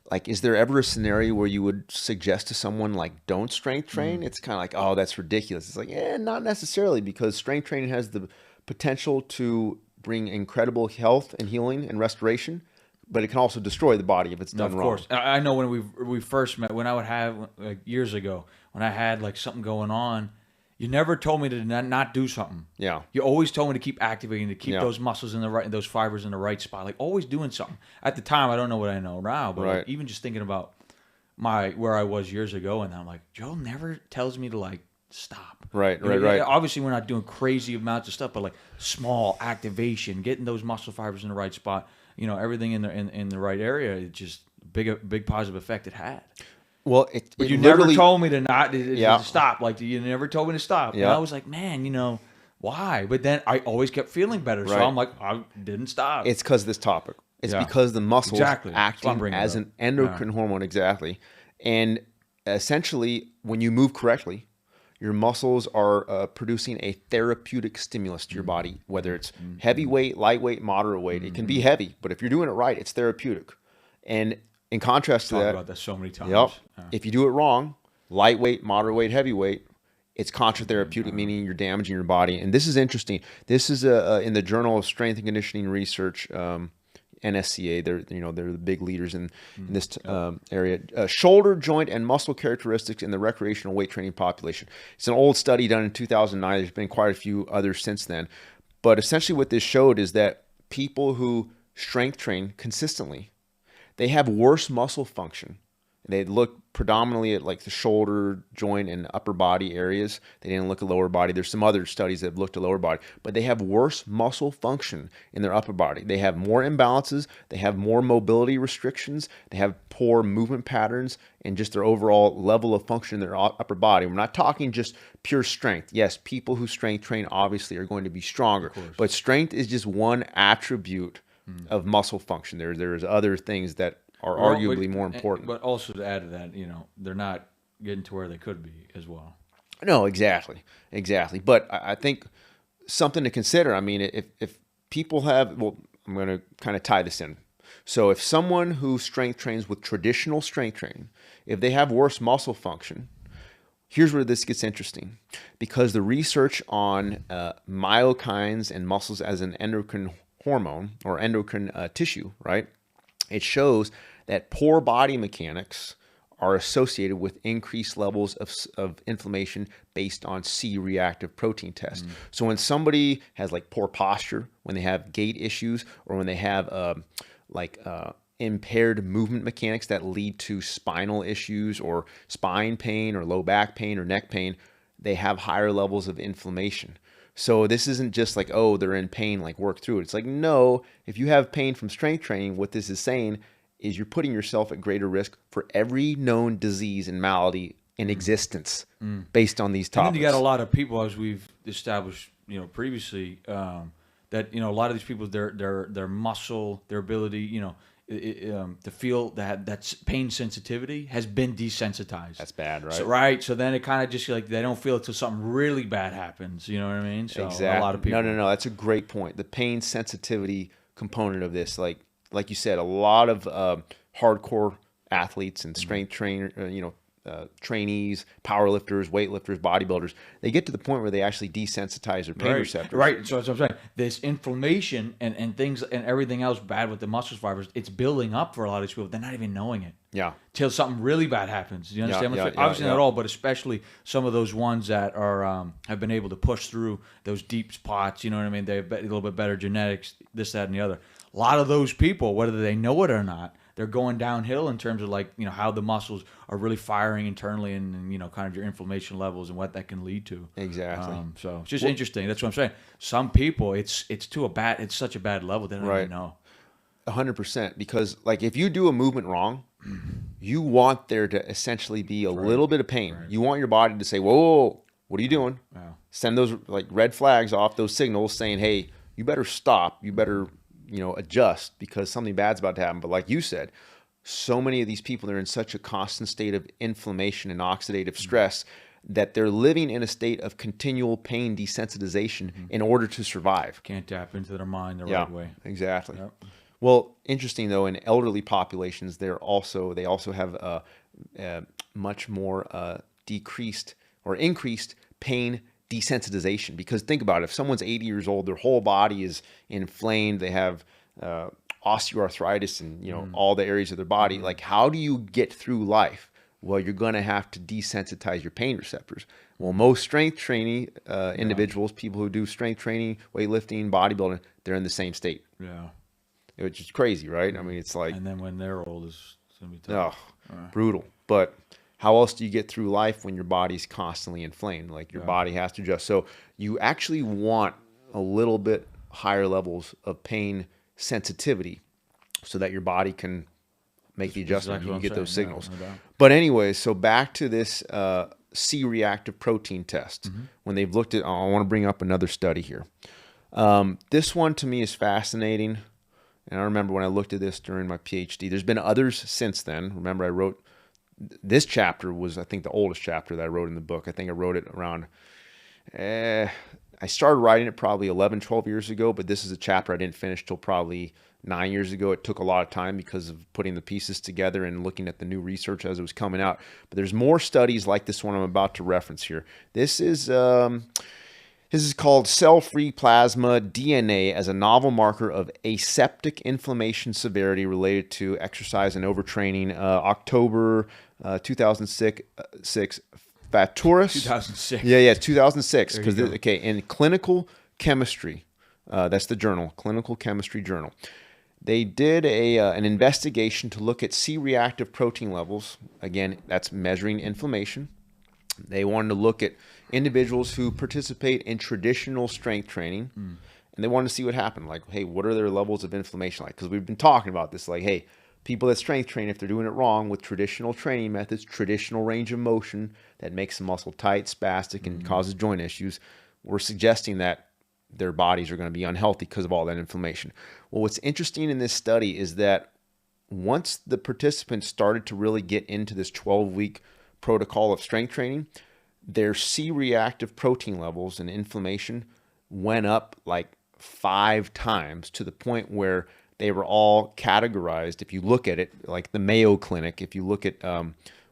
like, is there ever a scenario where you would suggest to someone like, don't strength train? It's kind of like, oh, that's ridiculous. It's like, yeah, not necessarily, because strength training has the potential to bring incredible health and healing and restoration, but it can also destroy the body if it's done wrong. Of course. I know when we first met, when I would have, like years ago, when I had like something going on, you never told me to not do something. Yeah. You always told me to keep activating, to keep those muscles in the right, those fibers in the right spot. Like always doing something. At the time, I don't know what I know now, but like, even just thinking about where I was years ago, and I'm like, Joe never tells me to like stop. Right. Obviously, we're not doing crazy amounts of stuff, but like small activation, getting those muscle fibers in the right spot. You know, everything in the right area. It's just big positive effect it had. Well, but you never told me to not to stop. Like you never told me to stop. Yeah. And I was like, man, you know, why? But then I always kept feeling better. So I'm like, I didn't stop. It's because of this topic. It's because the muscles acting as an endocrine hormone. Exactly. And essentially, when you move correctly, your muscles are producing a therapeutic stimulus to your body, whether it's heavyweight, lightweight, moderate weight. It can be heavy, but if you're doing it right, it's therapeutic. And in contrast to that, about that so many times. If you do it wrong, lightweight, moderate weight, heavyweight, it's contratherapeutic, meaning you're damaging your body. And this is interesting. This is in the Journal of Strength and Conditioning Research, NSCA. They're the big leaders in this area. Shoulder, joint, and muscle characteristics in the recreational weight training population. It's an old study done in 2009. There's been quite a few others since then. But essentially what this showed is that people who strength train consistently, they have worse muscle function. They look predominantly at like the shoulder, joint, and upper body areas. They didn't look at lower body. There's some other studies that have looked at lower body, but they have worse muscle function in their upper body. They have more imbalances. They have more mobility restrictions. They have poor movement patterns and just their overall level of function in their upper body. We're not talking just pure strength. Yes, people who strength train obviously are going to be stronger, but strength is just one attribute of muscle function. There's other things that are arguably more important. But also to add to that, you know, they're not getting to where they could be as well. No, exactly. But I think something to consider. I mean, if people have, well, I'm going to kind of tie this in. So if someone who strength trains with traditional strength training, if they have worse muscle function, here's where this gets interesting, because the research on myokines and muscles as an endocrine hormone or endocrine tissue, right? It shows that poor body mechanics are associated with increased levels of inflammation based on C-reactive protein tests. So when somebody has like poor posture, when they have gait issues, or when they have impaired movement mechanics that lead to spinal issues or spine pain or low back pain or neck pain, they have higher levels of inflammation. So this isn't just like, oh, they're in pain, like work through it. It's like, no, if you have pain from strength training, what this is saying is you're putting yourself at greater risk for every known disease and malady in existence based on these topics. And then you got a lot of people, as we've established, you know, previously, that, you know, a lot of these people, their muscle, their ability, you know, to feel that pain sensitivity has been desensitized. That's bad, right? So then it kind of just like they don't feel it till something really bad happens. You know what I mean? So exactly. A lot of people. No. That's a great point. The pain sensitivity component of this, like you said, a lot of hardcore athletes and strength trainees, powerlifters, weightlifters, bodybuilders, they get to the point where they actually desensitize their pain receptors. Right. So that's what I'm saying. This inflammation and things and everything else bad with the muscle fibers, it's building up for a lot of these people. They're not even knowing it. Yeah. Till something really bad happens. You understand? Obviously not all, but especially some of those ones that are have been able to push through those deep spots. You know what I mean? They have a little bit better genetics, this, that, and the other. A lot of those people, whether they know it or not, they're going downhill in terms of like, you know, how the muscles are really firing internally and you know, kind of your inflammation levels and what that can lead to. Exactly. So it's just interesting. That's what I'm saying. Some people, it's such a bad level they don't even know. 100%. Because like if you do a movement wrong, you want there to essentially be a little bit of pain. You want your body to say, whoa, what are you doing? Wow. Send those like red flags off, those signals saying, hey, you better stop. You better, you know, adjust because something bad's about to happen. But like you said, so many of these people are in such a constant state of inflammation and oxidative stress that they're living in a state of continual pain desensitization in order to survive. Can't tap into their mind the right way. Exactly. Yep. Well, interesting though, in elderly populations, they also have much more decreased or increased pain desensitization. Because think about it, if someone's 80 years old, their whole body is inflamed, they have osteoarthritis and all the areas of their body. Like, how do you get through life? Well, you're going to have to desensitize your pain receptors. Well, most strength training individuals, people who do strength training, weightlifting, bodybuilding, they're in the same state. Yeah. Which is crazy, right? I mean, it's like, and then when they're old, it's gonna be oh, tough. brutal. But how else do you get through life when your body's constantly inflamed? Like, your body has to adjust. So you actually want a little bit higher levels of pain sensitivity so that your body can make the adjustment. Exactly You can get those signals. No doubt. But anyways, so back to this C-reactive protein test. When they've looked at, I want to bring up another study here. This one to me is fascinating. And I remember when I looked at this during my PhD. There's been others since then. Remember, I wrote, this chapter was, I think, the oldest chapter that I wrote in the book. I think I wrote it around, I started writing it probably 11, 12 years ago, but this is a chapter I didn't finish till probably 9 years ago. It took a lot of time because of putting the pieces together and looking at the new research as it was coming out. But there's more studies like this one I'm about to reference here. This is called Cell-Free Plasma DNA as a novel marker of aseptic inflammation severity related to exercise and overtraining. October 2006, Faturis. 2006. Yeah, 2006. Because in Clinical Chemistry, that's the journal, Clinical Chemistry Journal. They did an investigation to look at C-reactive protein levels. Again, that's measuring inflammation. They wanted to look at individuals who participate in traditional strength training, and they wanted to see what happened. Like, hey, what are their levels of inflammation like? Because we've been talking about this. Like, hey, people that strength train, if they're doing it wrong with traditional training methods, traditional range of motion that makes the muscle tight, spastic, and causes joint issues, we're suggesting that their bodies are going to be unhealthy because of all that inflammation. Well, what's interesting in this study is that once the participants started to really get into this 12-week protocol of strength training, their C-reactive protein levels and inflammation went up like 5 times, to the point where they were all categorized. If you look at it, like the Mayo Clinic, if you look at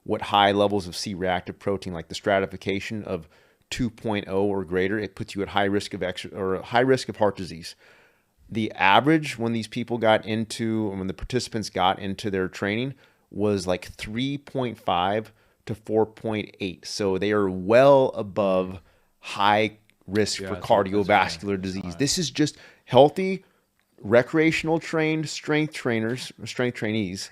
what high levels of C-reactive protein, like the stratification of 2.0 or greater, it puts you at high risk of high risk of heart disease. The average when these people when the participants got into their training was like 3.5 to 4.8. So they are well above high risk for cardiovascular disease. This is just healthy, recreational trained strength trainees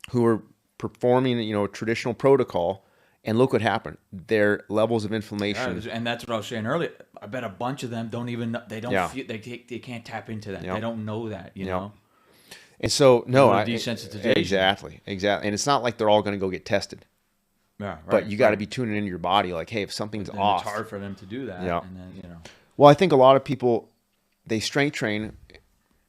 who are performing, a traditional protocol. And look what happened. Their levels of inflammation. Yeah, and that's what I was saying earlier. I bet a bunch of them don't even know. They don't feel, they can't tap into that. They don't know that, you know. And so, desensitization. Exactly. And it's not like they're all going to go get tested. Yeah, right. But you got to be tuning into your body. Like, hey, if something's off. It's hard for them to do that. Yeah. And then, Well, I think a lot of people, they strength train,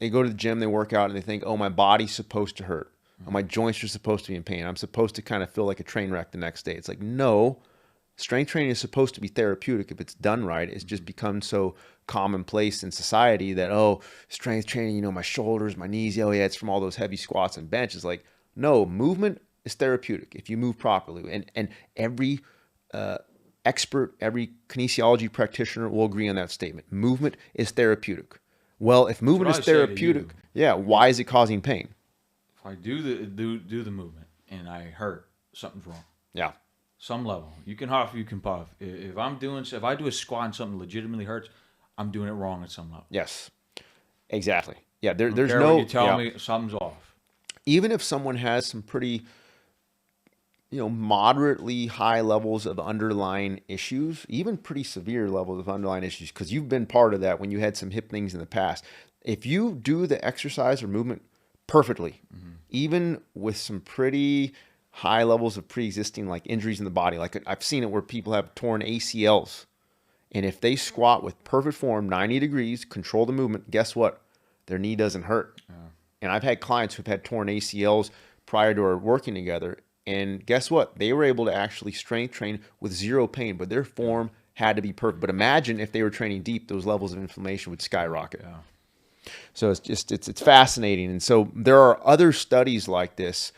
they go to the gym, they work out, and they think, oh, my body's supposed to hurt. My joints are supposed to be in pain. I'm supposed to kind of feel like a train wreck the next day. It's like, no, strength training is supposed to be therapeutic if it's done right. It's just become so commonplace in society that, oh, strength training, my shoulders, my knees, it's from all those heavy squats and benches. Like, no, movement is therapeutic if you move properly. And every expert, every kinesiology practitioner will agree on that statement. Movement is therapeutic. Well, if movement is therapeutic, why is it causing pain? If I do the movement and I hurt, something's wrong. Yeah. Some level. You can huff, you can puff. If I do a squat and something legitimately hurts, I'm doing it wrong at some level. Yes. Exactly. Yeah. There's care no. What you tell me something's off. Even if someone has some pretty, moderately high levels of underlying issues, even pretty severe levels of underlying issues, because you've been part of that when you had some hip things in the past. If you do the exercise or movement perfectly, even with some pretty high levels of pre-existing like injuries in the body, like I've seen it where people have torn ACLs, and if they squat with perfect form, 90 degrees, control the movement, guess what? Their knee doesn't hurt. And I've had clients who've had torn ACLs prior to our working together, and guess what? They were able to actually strength train with zero pain, but their form had to be perfect. But imagine if they were training deep, those levels of inflammation would skyrocket. So it's fascinating. And so there are other studies like this,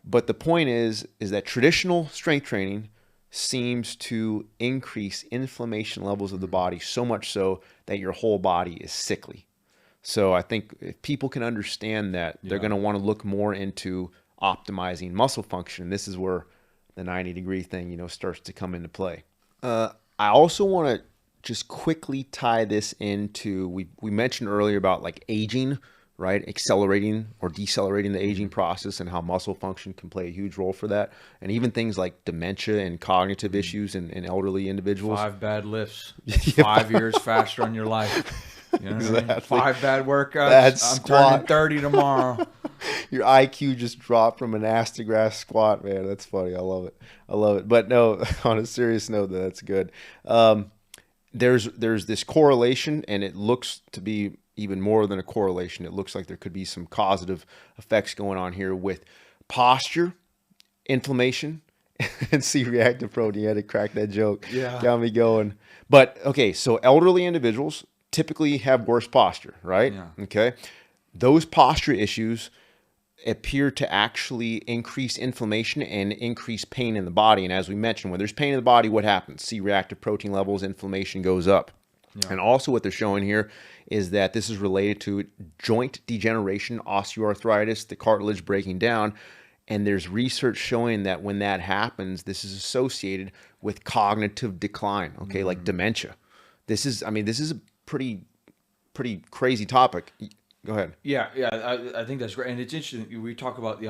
but the point is that traditional strength training seems to increase inflammation levels of the body so much so that your whole body is sickly. So I think if people can understand that, they're going to want to look more into optimizing muscle function. This is where the 90-degree thing, starts to come into play. I also want to just quickly tie this into, we mentioned earlier about like aging, right? Accelerating or decelerating the aging process and how muscle function can play a huge role for that. And even things like dementia and cognitive issues in elderly individuals. 5 bad lifts. 5 years faster on your life. You know what I mean? 5 bad workouts. I'm turning 30 tomorrow. Your IQ just dropped from an ass to grass squat, man. That's funny. I love it. But no, on a serious note, that's good. There's this correlation, and it looks to be even more than a correlation. It looks like there could be some causative effects going on here with posture, inflammation, and C-reactive protein. You had to crack that joke. Yeah. Got me going. But, okay, so elderly individuals typically have worse posture, right? Yeah. Okay. Those posture issues appear to actually increase inflammation and increase pain in the body. And as we mentioned, when there's pain in the body, what happens? C-reactive protein levels, inflammation goes up. Yeah. And also what they're showing here is that this is related to joint degeneration, osteoarthritis, the cartilage breaking down. And there's research showing that when that happens, this is associated with cognitive decline, okay, like dementia. This is a pretty crazy topic. Go ahead. Yeah, I think that's great, and it's interesting. We talk about the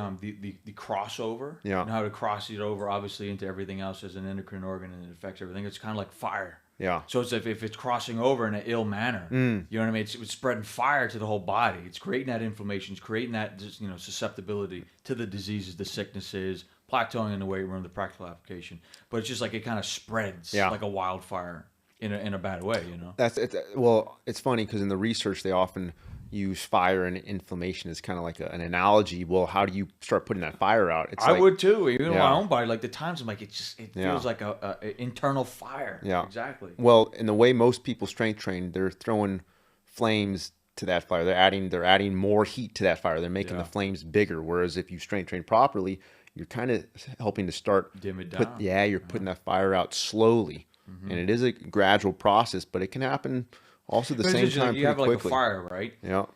crossover, and how to cross it over, obviously, into everything else as an endocrine organ, and it affects everything. It's kind of like fire. Yeah. So it's if it's crossing over in an ill manner, you know what I mean? It's spreading fire to the whole body. It's creating that inflammation. It's creating that susceptibility to the diseases, the sicknesses, plateauing in the weight room, the practical application. But it's just like it kind of spreads like a wildfire in a bad way. It's funny because in the research they often use fire and inflammation as kind of like an analogy. Well, how do you start putting that fire out? I would too. Even in my own body, like the times I'm like, it feels like a internal fire. Yeah, exactly. Well, in the way most people strength train, they're throwing flames to that fire. They're adding more heat to that fire. They're making the flames bigger. Whereas if you strength train properly, you're kind of helping to start dim it down. You're putting that fire out slowly, and it is a gradual process, but it can happen. Also, the same time, you have quickly. Like a fire, right? Yeah.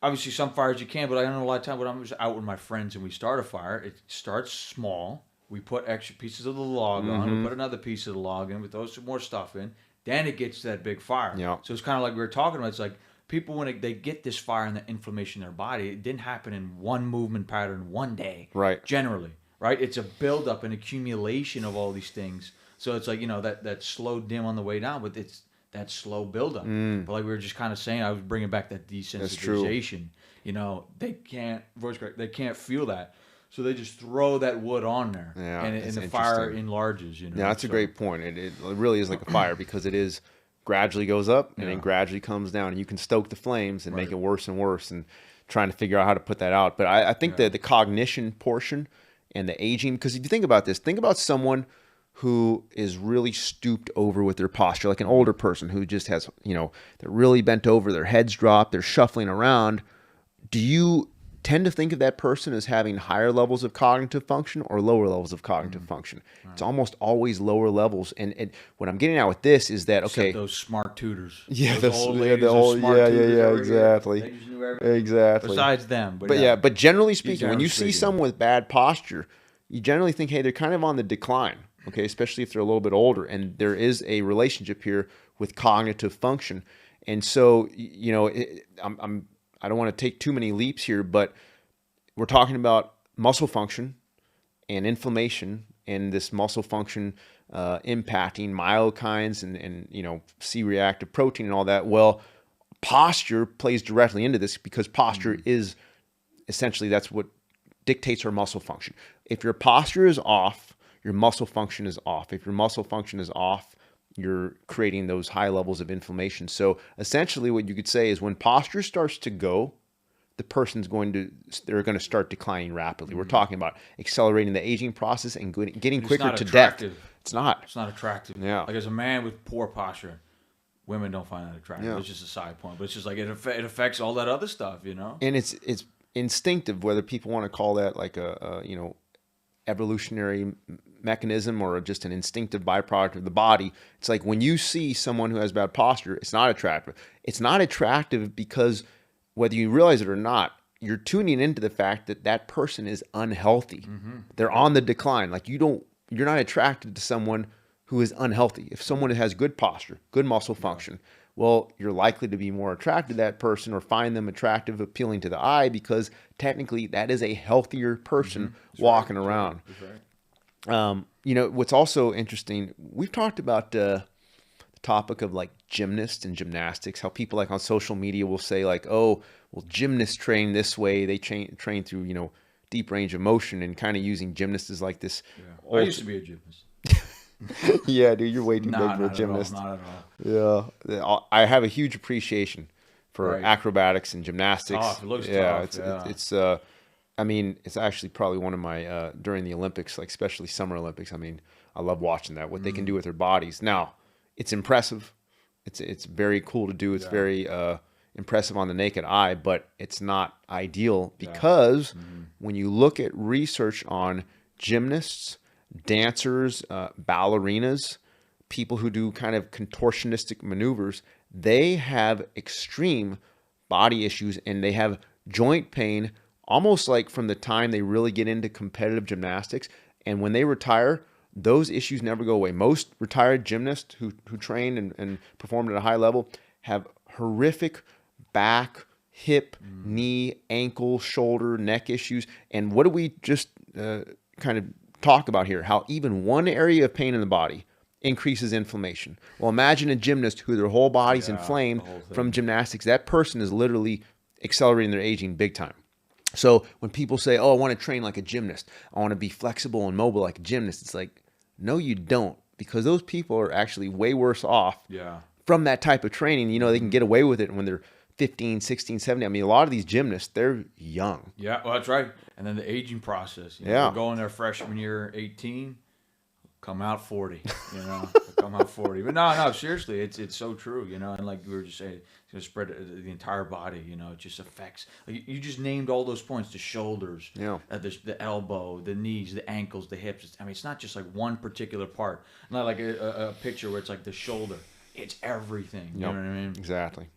Obviously, some fires you can, but I know a lot of time when I'm just out with my friends and we start a fire, it starts small. We put extra pieces of the log on. We put another piece of the log in. We throw some more stuff in. Then it gets to that big fire. Yeah. So it's kind of like we were talking about. It's like people, when they get this fire and the inflammation in their body, it didn't happen in one movement pattern one day. Right. Generally, right? It's a buildup and accumulation of all these things. So it's like, that slow dim on the way down, but it's that slow buildup. But like we were just kind of saying, I was bringing back that desensitization. They can't feel that. So they just throw that wood on there, and the fire enlarges. Yeah, that's a great point. It really is like a fire because it is gradually goes up and then gradually comes down, and you can stoke the flames and make it worse and worse, and trying to figure out how to put that out. But I think that the cognition portion and the aging, because if you think about this, think about someone who is really stooped over with their posture, like an older person who just has, they're really bent over, their head's dropped, they're shuffling around. Do you tend to think of that person as having higher levels of cognitive function or lower levels of cognitive function? Right. It's almost always lower levels. And what I'm getting at with this is that, Except those smart tutors. Yeah, those old ladies, exactly. They just knew everything. Exactly. Besides them. But generally speaking, when you see someone with bad posture, you generally think, hey, they're kind of on the decline. Okay, especially if they're a little bit older, and there is a relationship here with cognitive function. And so, I don't want to take too many leaps here, but we're talking about muscle function and inflammation, and this muscle function impacting myokines and C-reactive protein and all that. Well, posture plays directly into this because posture is essentially that's what dictates our muscle function. If your posture is off, your muscle function is off. If your muscle function is off, you're creating those high levels of inflammation. So essentially what you could say is when posture starts to go, they're going to start declining rapidly. We're talking about accelerating the aging process and getting quicker to death. It's not attractive. Yeah. Like as a man with poor posture, women don't find that attractive. Yeah. It's just a side point, but it's just like it affects all that other stuff, you know. And it's instinctive, whether people want to call that like a evolutionary mechanism or just an instinctive byproduct of the body. It's like when you see someone who has bad posture, it's not attractive. It's not attractive because whether you realize it or not, you're tuning into the fact that that person is unhealthy. They're on the decline. Like you're not attracted to someone who is unhealthy. If someone has good posture, good muscle function, well, you're likely to be more attracted to that person or find them attractive, appealing to the eye, because technically that is a healthier person walking around. That's right. What's also interesting, we've talked about the topic of like gymnasts and gymnastics, how people like on social media will say like, oh, well, gymnasts train this way. They train through, deep range of motion, and kind of using gymnasts as like this. Yeah. I used to be a gymnast. Yeah, dude, you're way too big for a Not gymnast. at all. Not at all. Yeah, I have a huge appreciation for Right. acrobatics and gymnastics. Tough. It looks yeah, tough. it's I mean, it's actually probably one of my during the Olympics, like especially Summer Olympics. I mean, I love watching that, what they can do with their bodies. Now, it's impressive. It's very cool to do. It's very impressive on the naked eye, but it's not ideal because when you look at research on gymnasts, dancers, ballerinas, people who do kind of contortionistic maneuvers, they have extreme body issues and they have joint pain almost like from the time they really get into competitive gymnastics. And when they retire, those issues never go away. Most retired gymnasts who trained and performed at a high level have horrific back, hip, knee, ankle, shoulder, neck issues. And what do we just kind of talk about here? How even one area of pain in the body increases inflammation. Well, imagine a gymnast who their whole body's inflamed from gymnastics. That person is literally accelerating their aging big time. So when people say, oh, I want to train like a gymnast, I want to be flexible and mobile like a gymnast, it's like, no, you don't, because those people are actually way worse off from that type of training. They can get away with it when they're 15, 16, 17. I mean, a lot of these gymnasts, they're young. Yeah, well, that's right. And then the aging process. They're going their freshman year, 18, come out 40. Come out 40. But no, seriously, it's so true. And like we were just saying, it's gonna spread the entire body. It just affects. Like you just named all those points: the shoulders, the elbow, the knees, the ankles, the hips. I mean, it's not just like one particular part. Not like a picture where it's like the shoulder. It's everything. You know what I mean? Exactly.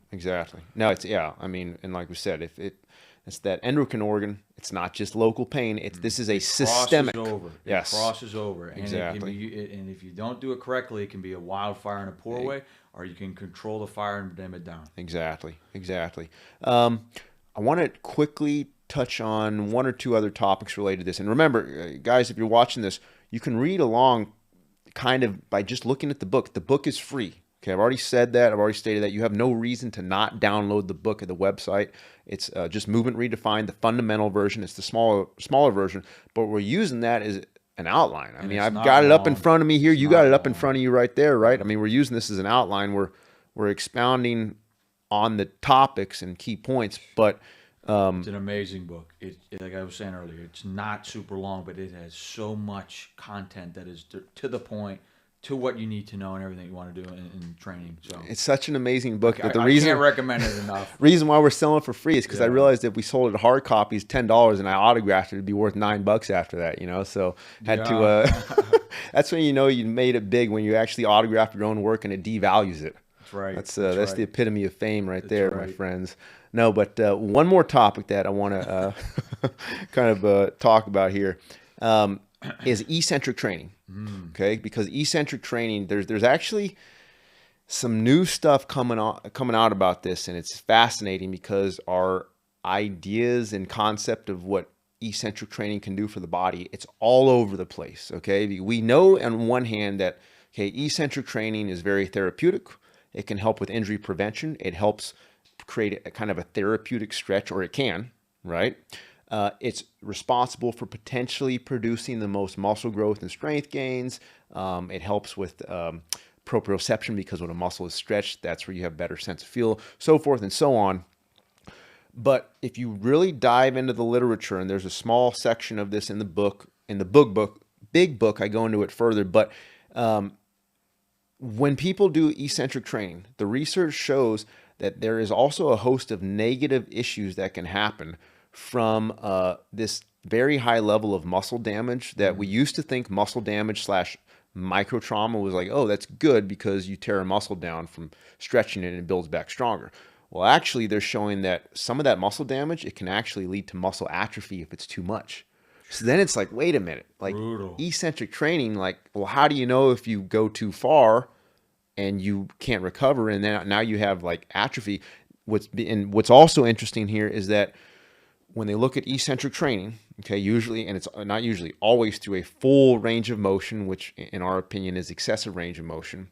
No, I mean, and like we said, if it's that endocrine organ, it's not just local pain. This is a systemic. Crosses over. Yes. It crosses over. And Exactly. and if you don't do it correctly, it can be a wildfire in a poor way, or you can control the fire and dim it down. Exactly. I want to quickly touch on one or two other topics related to this. And remember, guys, if you're watching this, you can read along kind of by just looking at the book. The book is free. Okay, I've already said that. I've already stated that. You have no reason to not download the book at the website. It's just Movement Redefined, the fundamental version. It's the smaller version, but we're using that as an outline. I mean, I've got it up in front of me here. You got it up in front of you right there, right? I mean, we're using this as an outline. We're expounding on the topics and key points, but it's an amazing book. Like I was saying earlier, it's not super long, but it has so much content that is to the point, to what you need to know and everything you want to do in training. So it's such an amazing book. I can't recommend it enough. Reason why we're selling it for free is because I realized if we sold it hard copies, $10, and I autographed it, it'd be worth $9 after that. So had to. That's when you made it big, when you actually autograph your own work and it devalues it. That's right. That's the epitome of fame right there, my friends. No, but one more topic that I want to kind of talk about here. Is eccentric training, okay? Because eccentric training, there's actually some new stuff coming out about this, and it's fascinating because our ideas and concept of what eccentric training can do for the body, it's all over the place, okay? We know on one hand that eccentric training is very therapeutic. It can help with injury prevention. It helps create a kind of a therapeutic stretch, or it can, right? It's responsible for potentially producing the most muscle growth and strength gains. It helps with proprioception, because when a muscle is stretched, that's where you have better sense of feel, so forth and so on. But if you really dive into the literature, and there's a small section of this in the book, big book, I go into it further, but when people do eccentric training, the research shows that there is also a host of negative issues that can happen from this very high level of muscle damage that we used to think muscle damage slash micro trauma was like, oh, that's good because you tear a muscle down from stretching it and it builds back stronger. Well, actually, they're showing that some of that muscle damage, it can actually lead to muscle atrophy if it's too much. So then it's like, wait a minute, like Brutal. eccentric training, like, well, how do you know if you go too far and you can't recover, and then now you have like atrophy? What's also interesting here is that when they look at eccentric training, okay, usually, and it's not usually, always through a full range of motion, which in our opinion is excessive range of motion,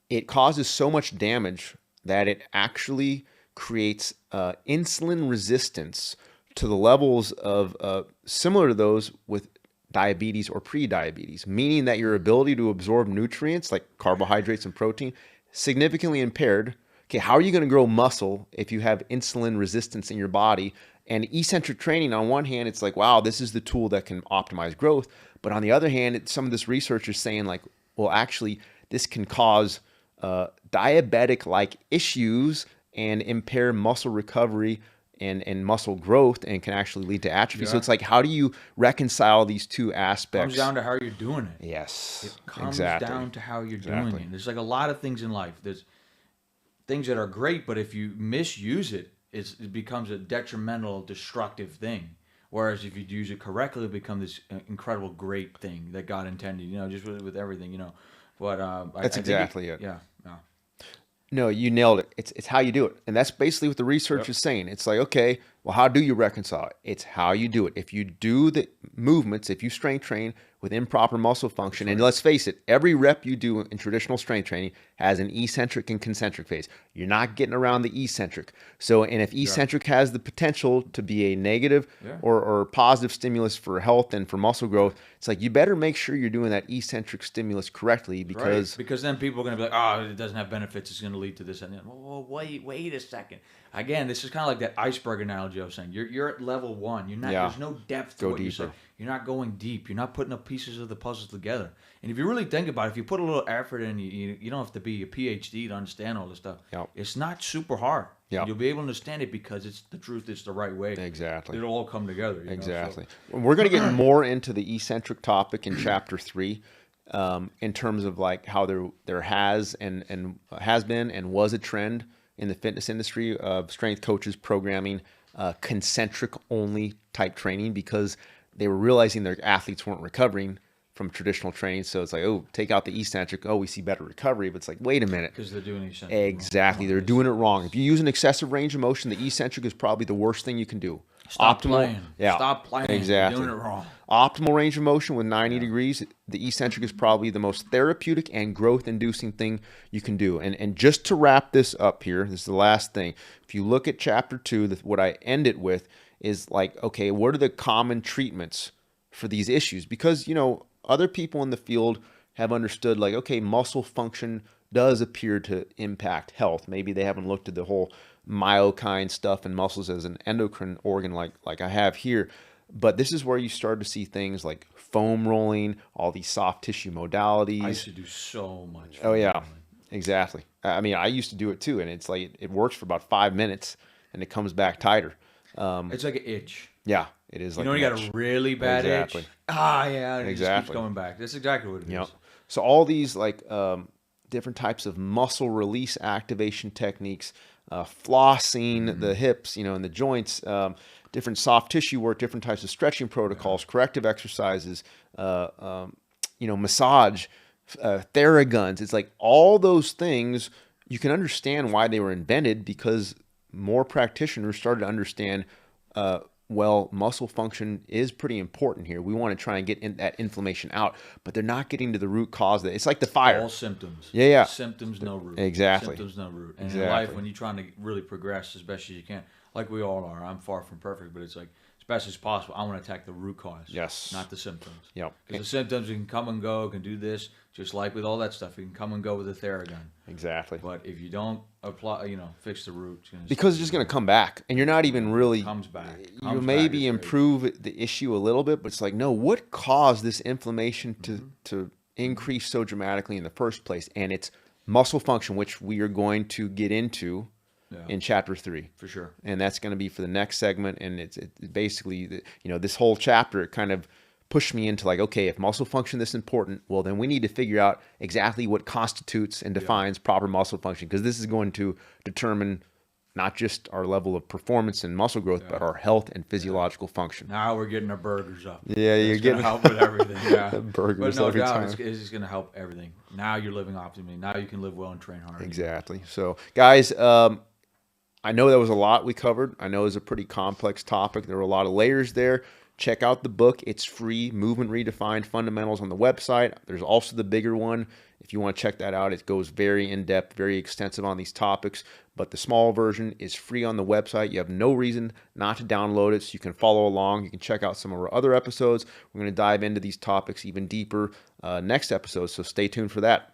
it causes so much damage that it actually creates insulin resistance to the levels of similar to those with diabetes or pre-diabetes, meaning that your ability to absorb nutrients like carbohydrates and protein significantly impaired. Okay, how are you going to grow muscle if you have insulin resistance in your body? And eccentric training, on one hand, it's like, wow, this is the tool that can optimize growth. But on the other hand, some of this research is saying like, well, actually, this can cause diabetic-like issues and impair muscle recovery and muscle growth, and can actually lead to atrophy. So it's like, how do you reconcile these two aspects? Comes down to how you're doing it. Yes, It comes down to how you're doing it. There's like a lot of things in life. There's things that are great, but if you misuse it, it becomes a detrimental, destructive thing. Whereas if you use it correctly, it becomes this incredible, great thing that God intended. You know, just with everything. You know, but That's exactly it. Yeah. No, you nailed it. It's how you do it. And that's basically what the research is saying. It's like, okay, well, how do you reconcile it? It's how you do it. If you do the movements, if you strength train with improper muscle function, and let's face it, every rep you do in traditional strength training has an eccentric and concentric phase. You're not getting around the eccentric. So, and if eccentric has the potential to be a negative or positive stimulus for health and for muscle growth, it's like, you better make sure you're doing that eccentric stimulus correctly, because then people are going to be like, oh, it doesn't have benefits. It's going to lead to this and that. Well, wait a second. Again, this is kind of like that iceberg analogy I was saying. You're at level one. You're not. There's no depth to what you're saying. You're not going deep. You're not putting up pieces of the puzzle together. And if you really think about it, if you put a little effort in, you don't have to be a PhD to understand all this stuff. It's not super hard. You'll be able to understand it because it's the truth. It's the right way. Exactly. It'll all come together. Exactly. So, we're going to get more into the eccentric topic in chapter 3. In terms of like how there has been and was a trend in the fitness industry of strength coaches programming concentric only type training, because they were realizing their athletes weren't recovering from traditional training. So it's like, oh, take out the eccentric. Oh, we see better recovery. But it's like, wait a minute. Because they're doing eccentric. Exactly. They're doing it wrong. If you use an excessive range of motion, the eccentric is probably the worst thing you can do. Stop playing. Yeah. Stop playing. Exactly. You're doing it wrong. Optimal range of motion with 90 degrees, the eccentric is probably the most therapeutic and growth-inducing thing you can do. And just to wrap this up here, this is the last thing. If you look at chapter 2, what I end it with is like, okay, what are the common treatments for these issues? Because, you know, other people in the field have understood like, okay, muscle function does appear to impact health. Maybe they haven't looked at the whole myokine stuff in muscles as an endocrine organ like I have here. But this is where you start to see things like foam rolling, all these soft tissue modalities. I used to do so much. Oh, yeah, exactly. I mean, I used to do it too. And it's like, it works for about 5 minutes and it comes back tighter. It's like an itch. Yeah, it is. Like, you got a really bad itch. Yeah, it just keeps coming back. That's exactly what it is. So all these like different types of muscle release activation techniques, flossing the hips, and the joints, different soft tissue work, different types of stretching protocols, corrective exercises, massage, theraguns. It's like all those things, you can understand why they were invented, because more practitioners started to understand, muscle function is pretty important here. We want to try and get that inflammation out, but they're not getting to the root cause of it. It's like the fire. All symptoms. Yeah. Symptoms, no root. Exactly. Symptoms, no root. And in life, when you're trying to really progress as best as you can, like we all are, I'm far from perfect, but it's like, as best as possible, I want to attack the root cause. Yes. Not the symptoms. Yep. Because the symptoms, you can come and go, can do this, just like with all that stuff. You can come and go with a Theragun. Exactly. But if you don't apply, fix the root, because it's just going to come back, and you're not even really comes back. You maybe improve the issue a little bit, but it's like, no, what caused this inflammation to increase so dramatically in the first place. And it's muscle function, which we are going to get into in chapter 3. For sure. And that's going to be for the next segment. And it's basically, this whole chapter, it kind of pushed me into like, okay, if muscle function is this important, well, then we need to figure out exactly what constitutes and defines proper muscle function, because this is going to determine not just our level of performance and muscle growth, but our health and physiological function. Now we're getting our burgers up. Yeah, you're getting help with everything. Yeah, burgers but no every doubt, time. it's just going to help everything. Now you're living optimally. Now you can live well and train hard. Exactly. So, guys, I know that was a lot we covered. I know it was a pretty complex topic. There were a lot of layers there. Check out the book. It's free, Movement Redefined Fundamentals, on the website. There's also the bigger one. If you want to check that out, it goes very in-depth, very extensive on these topics. But the small version is free on the website. You have no reason not to download it, so you can follow along. You can check out some of our other episodes. We're going to dive into these topics even deeper next episode, so stay tuned for that.